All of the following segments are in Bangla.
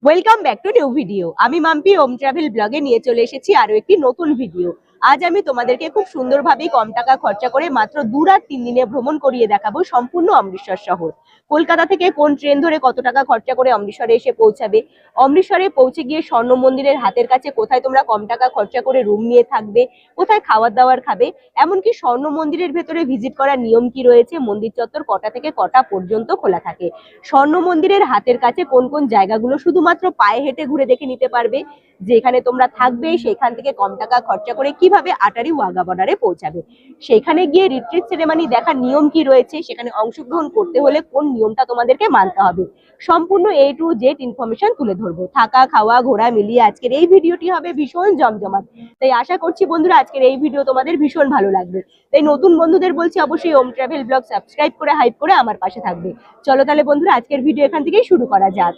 Welcome back to new video. আমি মাম্পি হোম ট্রাভেল ব্লগে নিয়ে চলে এসেছি আরো একটি নতুন ভিডিও। আজ আমি তোমাদেরকে খুব সুন্দরভাবে কম টাকা খরচা করে মাত্র 2 রাত 3 দিনে ভ্রমণ করিয়ে দেখাবো সম্পূর্ণ অমৃতসর শহর। কলকাতা থেকে কোন ট্রেন ধরে কত টাকা খরচা করে অমৃতসরে এসে পৌঁছাবে, অমৃতসরে পৌঁছে গিয়ে স্বর্ণ মন্দিরের হাতের কাছে কোথায় তোমরা কম টাকা খরচা করে রুম নিয়ে থাকবে, কোথায় খাবার দাবার খাবে, এমনকি স্বর্ণ মন্দিরের ভেতরে ভিজিট করার নিয়ম কি রয়েছে, মন্দির চত্বর কটা থেকে কটা পর্যন্ত খোলা থাকে, স্বর্ণ মন্দিরের হাতের কাছে কোন কোন জায়গাগুলো শুধুমাত্র পায়ে হেঁটে ঘুরে দেখে নিতে পারবে, যেখানে তোমরা থাকবে সেখান থেকে কম টাকা খরচা করে কিভাবে আটারি ওয়াঘা বর্ডারে পৌঁছাবে, সেখানে গিয়ে রিট্রিট সেরেমনি দেখার নিয়ম কি রয়েছে, সেখানে অংশগ্রহণ করতে হলে কোন নিয়মটা তোমাদেরকে মানতে হবে, সম্পূর্ণ A to Z ইনফরমেশন তুলে ধরবো। থাকা খাওয়া ঘোরা মিলিয়ে আজকের এই ভিডিওটি হবে ভীষণ জমজমাট। তাই আশা করছি বন্ধুরা আজকের এই ভিডিও তোমাদের ভীষণ ভালো লাগবে। তাই নতুন বন্ধুদের বলছি অবশ্যই হোম ট্রাভেল ব্লগ সাবস্ক্রাইব করে হাইপ করে আমার পাশে থাকবে। চলো তাহলে বন্ধুরা আজকের ভিডিও এখান থেকেই শুরু করা যাক।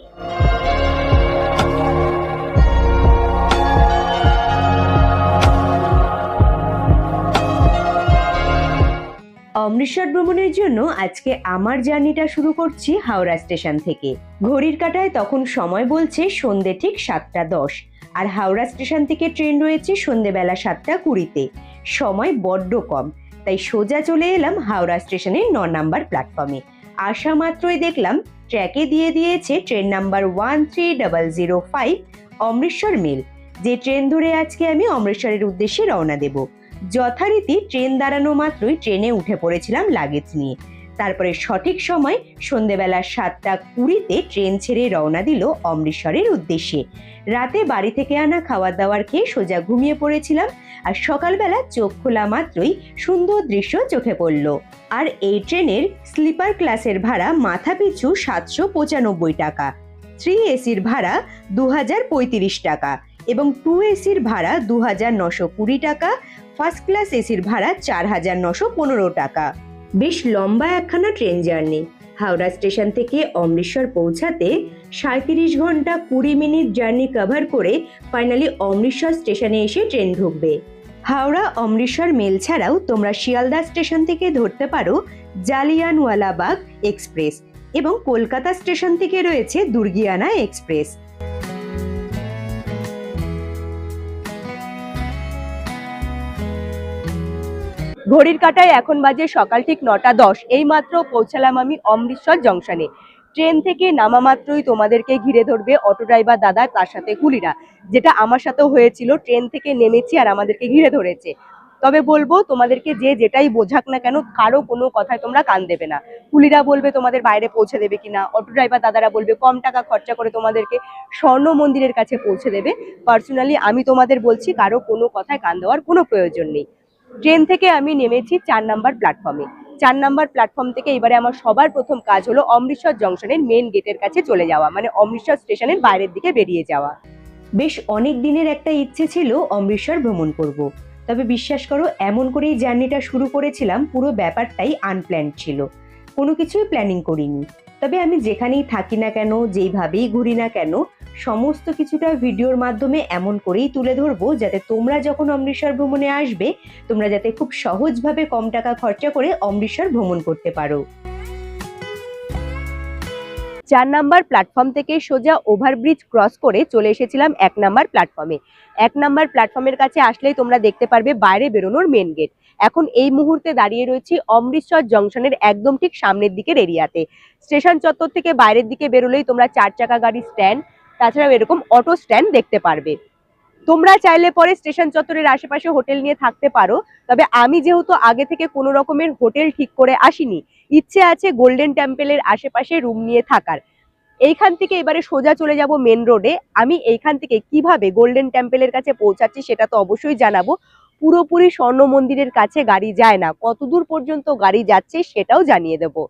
অমৃতসর ভ্রমণের জন্য আজকে আমার জার্নিটা শুরু করছি হাওড়া স্টেশন থেকে। ঘড়ির কাঁটায় তখন সময় বলছে সন্ধে ঠিক 7:10, আর হাওড়া স্টেশন থেকে ট্রেন রয়েছে সন্ধেবেলা 7:20-তে। সময় বড্ড কম, তাই সোজা চলে এলাম হাওড়া স্টেশনের 9 নাম্বার প্ল্যাটফর্মে। আসা মাত্রই দেখলাম ট্র্যাকে দিয়ে দিয়েছে ট্রেন নাম্বার 13005 অমৃতসর মেল, যে ট্রেন ধরে আজকে আমি অমৃতসরের উদ্দেশ্যে রওনা দেব। যথারীতি ট্রেন দাঁড়ানো মাত্রই ট্রেনে উঠে পড়েছিলাম লাগেজ নিয়ে। তারপরে সঠিক সময় সন্ধেবেলা 7:20-তে ট্রেন ছেড়ে রওনা দিল অমৃতসরের উদ্দেশ্যে। রাতে বাড়ি থেকে আনা খাবার দাবার খেয়ে সোজা ঘুমিয়ে পড়েছিলাম, আর সকালবেলা চোখ খোলা মাত্রই সুন্দর দৃশ্য চোখে পড়ল। আর এই ট্রেনের স্লিপার ক্লাসের ভাড়া মাথা পিছু 795 টাকা, 3 এসির ভাড়া 2035 টাকা এবং 2 এসির ভাড়া 2920 টাকা, ফার্স্ট ক্লাস এসির ভাড়া 4915 টাকা। বেশ লম্বা একখানা ট্রেন জার্নি। হাওড়া স্টেশন থেকে অমৃতসর পৌঁছাতে 37 ঘন্টা 20 মিনিট জার্নি কভার করে ফাইনালি অমৃতসর স্টেশনে এসে ট্রেন ঢুকবে। হাওড়া অমৃতসর মেল ছাড়াও তোমরা শিয়ালদা স্টেশন থেকে ধরতে পারো জালিয়ানওয়ালাবাগ এক্সপ্রেস এবং কলকাতা স্টেশন থেকে রয়েছে দুর্গিয়ানা এক্সপ্রেস। ঘড়ির কাঁটায় এখন বাজে সকাল ঠিক 9:10। এই মাত্র পৌঁছালাম আমি অমৃতসর জংশনে। ট্রেন থেকে নামা মাত্রই তোমাদেরকে ঘিরে ধরবে অটো ড্রাইভার দাদা, তার সাথে কুলিরা, যেটা আমার সাথেও হয়েছিল। ট্রেন থেকে নেমেছি আর আমাদেরকে ঘিরে ধরেছে। তবে বলবো তোমাদেরকে, যে যেটাই বোঝাক না কেন, কারো কোনো কথায় তোমরা কান দেবে না। কুলিরা বলবে তোমাদের বাইরে পৌঁছে দেবে কিনা, অটো ড্রাইভার দাদারা বলবে কম টাকা খরচা করে তোমাদেরকে স্বর্ণ মন্দিরের কাছে পৌঁছে দেবে। পার্সোনালি আমি তোমাদের বলছি, কারো কোনো কথায় কান দেওয়ার কোনো প্রয়োজন নেই। ট্রেন থেকে আমি নেমেছি 4 নাম্বার প্ল্যাটফর্মে। 4 নাম্বার প্ল্যাটফর্ম থেকে এবারে আমার সবার প্রথম কাজ হলো অমৃতসর জংশনের মেন গেটের কাছে চলে যাওয়া, মানে অমৃতসর স্টেশনের বাইরের দিকে বেরিয়ে যাওয়া। বেশ অনেক দিনের একটা ইচ্ছে ছিল অমৃতসর ভ্রমণ করব, তবে বিশ্বাস করো এমন করেই জার্নিটা শুরু করেছিলাম। পুরো ব্যাপারটাই আনপ্ল্যান্ড ছিল, কোনো কিছুই প্ল্যানিং করিনি। তবে আমি যেখানেই থাকি না কেন, যেইভাবেই ঘুরি না কেন, সমস্ত কিছুটা ভিডিওর মাধ্যমে এমন করেই তুলে ধরবো যাতে তোমরা যখন অমৃতসর ভ্রমণে আসবে তোমরা যাতে খুব সহজভাবে কম টাকা খরচা করে অমৃতসর ভ্রমণ করতে পারো। 4 নাম্বার প্ল্যাটফর্ম থেকে সোজা ওভারব্রিজ ক্রস করে চলে এসেছিলাম 1 নাম্বার প্ল্যাটফর্মে। 1 নাম্বার প্ল্যাটফর্মের কাছে আসলেই তোমরা দেখতে পারবে বাইরে বেরোনোর মেন গেট। এখন এই মুহূর্তে দাঁড়িয়ে রয়েছি অমৃতসর জংশনের একদম ঠিক সামনের দিকের এরিয়াতে। স্টেশন চত্বর থেকে বাইরের দিকে বেরোলেই তোমরা 4 চাকা গাড়ির স্ট্যান্ড, তাছাড়াও এরকম অটো স্ট্যান্ড দেখতে পারবে। তোমরা চাইলে পরে স্টেশন চত্বরের আশেপাশে হোটেল নিয়ে থাকতে পারো, তবে আমি যেহেতু আগে থেকে কোনো রকমের হোটেল ঠিক করে আসিনি, ইচ্ছে আছে গোল্ডেন টেম্পলের আশেপাশে রুম নিয়ে থাকার। এইখান থেকে এবারে সোজা চলে যাব মেন রোডে। আমি এইখান থেকে কিভাবে গোল্ডেন টেম্পলের কাছে পৌঁছাচ্ছি সেটা তো অবশ্যই জানাবো। পুরোপুরি স্বর্ণ মন্দিরের কাছে গাড়ি যায় না, কতদূর পর্যন্ত গাড়ি যাচ্ছে সেটাও জানিয়ে দেবো।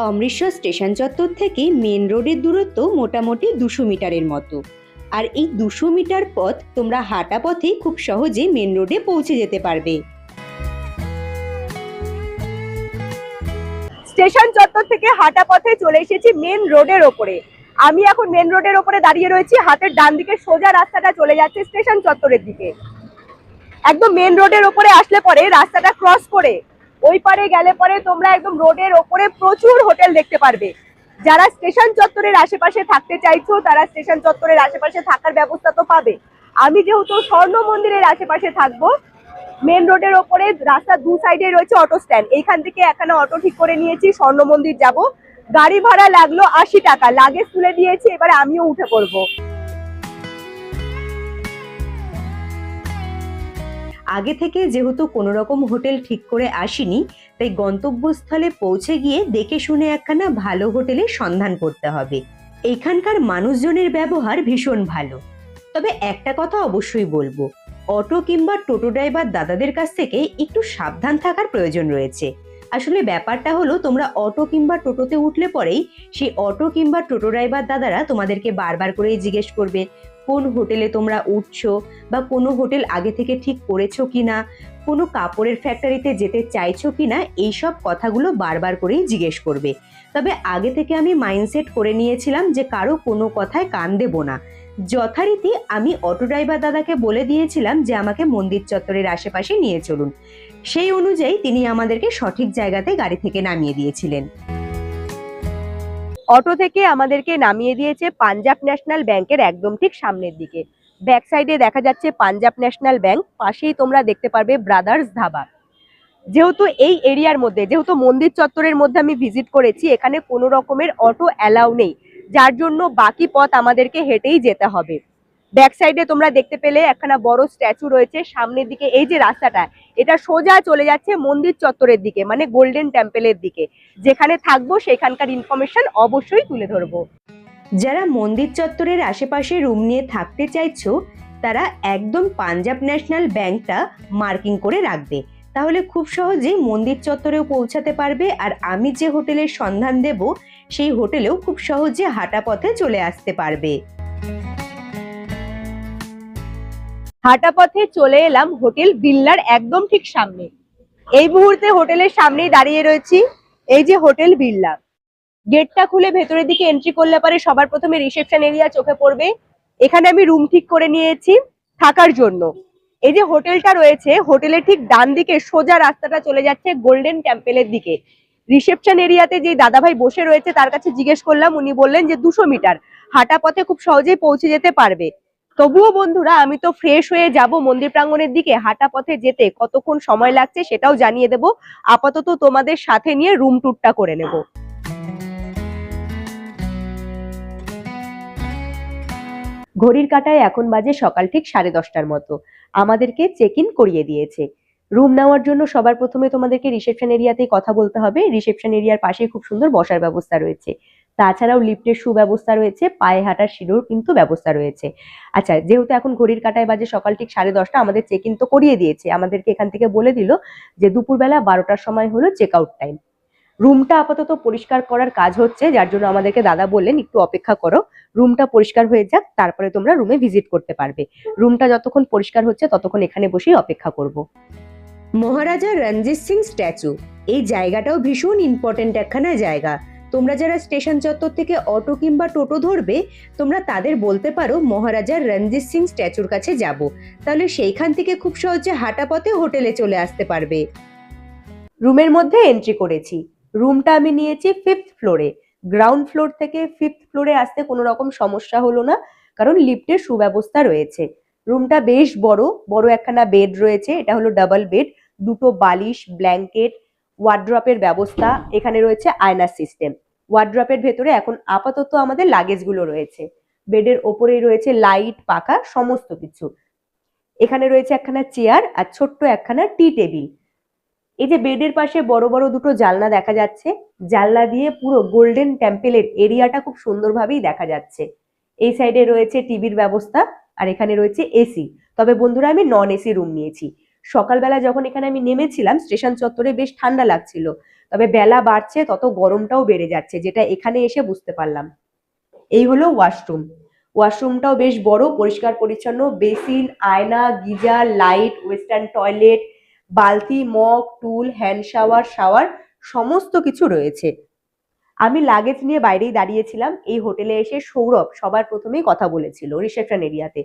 অমৃতসর স্টেশন চত্বর থেকে মেন রোডের দূরত্ব মোটামুটি 200 মিটারের মতো, আর এই 200 মিটার পথ তোমরা হাঁটা পথেই খুব সহজে মেন রোডে পৌঁছে যেতে পারবে। স্টেশন চত্বর থেকে হাঁটা পথে চলে এসেছি মেন রোডের ওপরে। আমি এখন মেন রোডের ওপরে দাঁড়িয়ে রয়েছি, হাতের ডান দিকে সোজা রাস্তাটা চলে যাচ্ছে স্টেশন চত্বরের দিকে। একদম মেন রোডের ওপরে আসলে পরে রাস্তাটা ক্রস করে ওই পারে গেলে পরে তোমরা একদম রোডের ওপরে প্রচুর হোটেল দেখতে পারবে। যারা স্টেশন চত্বরের আশেপাশে থাকতে চাইছো তারা স্টেশন চত্বরের আশেপাশে থাকার ব্যবস্থা তো পাবে। আমি যেহেতু স্বর্ণ মন্দিরের আশেপাশে থাকবো, মেন রোডের ওপরে রাস্তার দু সাইডে রয়েছে অটো স্ট্যান্ড, এইখান থেকে একখানা অটো ঠিক করে নিয়েছি, স্বর্ণ মন্দির যাব। গাড়ি ভাড়া লাগলো 80 টাকা, লাগেজ তুলে দিয়েছি, এবারে আমিও উঠে পড়বো। আগে থেকে যেহেতু কোনো রকম হোটেল ঠিক করে আসিনি, তাই গন্তব্যস্থলে পৌঁছে গিয়ে দেখে শুনে একখানা ভালো হোটেলের সন্ধান করতে হবে। এইখানকার মানুষজনের ব্যবহার ভীষণ ভালো। তবে একটা কথা অবশ্যই বলবো, অটো কিংবা টোটো ড্রাইভার দাদাদের কাছ থেকে একটু সাবধান থাকার প্রয়োজন রয়েছে। আসলে ব্যাপারটা হলো, তোমরা অটো কিংবা টোটোতে উঠলে পরেই সেই অটো কিংবা টোটো ড্রাইভার দাদারা তোমাদেরকে বারবার করেই জিজ্ঞেস করবে কোন হোটেলে তোমরা উঠছো, বা কোনো হোটেল আগে থেকে ঠিক করেছো কিনা, কোনো কাপড়ের ফ্যাক্টরিতে যেতে চাইছো কিনা, এইসব কথাগুলো বারবার করেই জিজ্ঞেস করবে। তবে আগে থেকে আমি মাইন্ডসেট করে নিয়েছিলাম যে কারো কোনো কথায় কান দেবো না। যথারীতি আমি অটো ড্রাইভার দাদাকে বলে দিয়েছিলাম যে আমাকে মন্দির চত্বরের আশেপাশে নিয়ে চলুন। সেই অনুযায়ী তিনি আমাদেরকে সঠিক জায়গাতে গাড়ি থেকে নামিয়ে দিয়েছিলেন। অটো থেকে আমাদেরকে নামিয়ে দিয়েছে পাঞ্জাব ন্যাশনাল ব্যাংকের একদম ঠিক সামনের দিকে। ব্যাক সাইডে দেখা যাচ্ছে পাঞ্জাব ন্যাশনাল ব্যাংক, পাশেই তোমরা দেখতে পারবে ব্রাদার্স ধাবা। যেহেতু এই এরিয়ার মধ্যে, যেহেতু মন্দির চত্বরের মধ্যে আমি ভিজিট করেছি, এখানে কোনো রকমের অটো অ্যালাউ নেই, যার জন্য বাকি পথ আমাদেরকে হেঁটেই যেতে হবে। ব্যাক সাইডে তোমরা দেখতে পেলে একখানা বড় স্ট্যাচু রয়েছে, সামনের দিকে এই যে রাস্তাটা, এটা সোজা চলে যাচ্ছে মন্দির চত্বরের দিকে, মানে গোল্ডেন টেম্পলের দিকে। যেখানে থাকবো সেখানকার ইনফরমেশন অবশ্যই তুলে ধরবো। যারা মন্দির চত্বরের আশেপাশে রুম নিয়ে থাকতে চাইছো, তারা একদম পাঞ্জাব ন্যাশনাল ব্যাংকটা মার্কিং করে রাখবে, তাহলে খুব সহজেই মন্দির চত্বরেও পৌঁছাতে পারবে। আর আমি যে হোটেলের সন্ধান দেব, সেই হোটেলেও খুব সহজে হাঁটা পথে চলে আসতে পারবে। হাঁটা পথে চলে এলাম হোটেল বিল্লার একদম ঠিক সামনে। এই মুহূর্তে হোটেলের সামনেই দাঁড়িয়ে রয়েছি। এই যে হোটেল বিল্লা, গেটটা খুলে ভেতরের দিকে এন্ট্রি করলে পরে সবার প্রথমে রিসেপশন এরিয়া চোখে পড়বে। এখানে আমি রুম ঠিক করে নিয়েছি থাকার জন্য। এই যে হোটেলটা রয়েছে, হোটেলের ঠিক ডান দিকে সোজা রাস্তাটা চলে যাচ্ছে গোল্ডেন টেম্পলের দিকে। রিসেপশন এরিয়াতে যে দাদাভাই বসে রয়েছে তার কাছে জিজ্ঞেস করলাম, উনি বললেন যে 200 মিটার হাঁটা পথে খুব সহজেই পৌঁছে যেতে পারবে। তবুও বন্ধুরা, আমি তো ফ্রেশ হয়ে যাব মন্দির প্রাঙ্গণের দিকে, হাঁটা পথে যেতে কতক্ষণ সময় লাগছে সেটাও জানিয়ে দেব। আপাতত তোমাদের সাথে নিয়ে রুম ট্যুরটা করে নেব। ঘড়ির কাঁটায় এখন বাজে সকাল ঠিক 10:30টার মতো। আমাদেরকে চেক ইন করিয়ে দিয়েছে। রুম নেওয়ার জন্য সবার প্রথমে তোমাদেরকে রিসেপশন এরিয়াতেই কথা বলতে হবে। রিসেপশন এরিয়ার পাশে খুব সুন্দর বসার ব্যবস্থা রয়েছে, তাছাড়াও লিফটের সুব্যবস্থা রয়েছে, পায়ে হাঁটার সিঁড়ির কিন্তু ব্যবস্থা রয়েছে। আচ্ছা, যেহেতু এখন ঘড়ির কাঁটায় বাজে সকাল ঠিক 10:30, আমাদের চেক ইন তো করিয়ে দিয়েছে। আমাদেরকে এখান থেকে বলে দিল যে দুপুরবেলা 12টার সময় হলো চেক আউট টাইম। রুমটা আপাতত পরিষ্কার করার কাজ হচ্ছে, যার জন্য আমাদেরকে দাদা বললেন একটু অপেক্ষা করো, রুমটা পরিষ্কার হয়ে যাক, তারপরে তোমরা রুমে ভিজিট করতে পারবে। রুমটা যতক্ষণ পরিষ্কার হচ্ছে ততক্ষণ এখানে বসেই অপেক্ষা করব। মহারাজা রঞ্জিত সিং স্ট্যাচু, এই জায়গাটাও ভীষণ ইম্পর্টেন্ট একখানা জায়গা। তোমরা যারা স্টেশন চত্বর থেকে অটো কিংবা টোটো ধরবে, তোমরা তাদের বলতে পারো মহারাজা রঞ্জিত সিং স্ট্যাচুর কাছে যাব, তাহলে সেইখান থেকে খুব সহজে হাঁটা পথে হোটেলে চলে আসতে পারবে। রুমের মধ্যে এন্ট্রি করেছি। রুমটা আমি নিয়েছি 5th ফ্লোরে। গ্রাউন্ড ফ্লোর থেকে 5th ফ্লোরে আসতে কোনো রকম সমস্যা হলো না, কারণ লিফটের সুব্যবস্থা রয়েছে। রুমটা বেশ বড়, বড় একখানা বেড রয়েছে, এটা হলো ডাবল বেড, দুটো বালিশ, ব্ল্যাঙ্কেট, ওয়ার্ড্রপের ব্যবস্থা, এখানে রয়েছে আয়নার সিস্টেম। ওয়ার্ড্রপের ভেতরে এখন আপাতত আমাদের লাগেজগুলো রয়েছে। বেডের ওপরেই রয়েছে লাইট, পাখা, সমস্ত কিছু। এখানে রয়েছে একখানা চেয়ার আর ছোট্ট একখানা টি টেবিল। এই যে বেডের পাশে বড় বড় দুটো জানলা দেখা যাচ্ছে, জানলা দিয়ে পুরো গোল্ডেন টেম্পলের এরিয়াটা খুব সুন্দরভাবেই দেখা যাচ্ছে। এই সাইডে রয়েছে টিভির ব্যবস্থা, আর এখানে রয়েছে এসি। তবে বন্ধুরা, আমি নন এসি রুম নিয়েছি। সকালবেলা যখন এখানে আমি নেমেছিলাম স্টেশন চত্বরে বেশ ঠান্ডা লাগছিল, তবে বেলা বাড়ছে তত গরমটাও বেড়ে যাচ্ছে, যেটা এখানে এসে বুঝতে পারলাম। এই হলো ওয়াশরুম। ওয়াশরুমটাও বেশ বড়, পরিষ্কার পরিচ্ছন্ন, বেসিন, আয়না, গিজার, লাইট, ওয়েস্টার্ন টয়লেট, বালতি, মগ, টুল, হ্যান্ড শাওয়ার, শাওয়ার, সমস্ত কিছু রয়েছে। আমি লাগেজ নিয়ে বাইরেই দাঁড়িয়েছিলাম। এই হোটেলে এসে সৌরভ সবার প্রথমেই কথা বলেছিল রিসেপশন এরিয়াতে।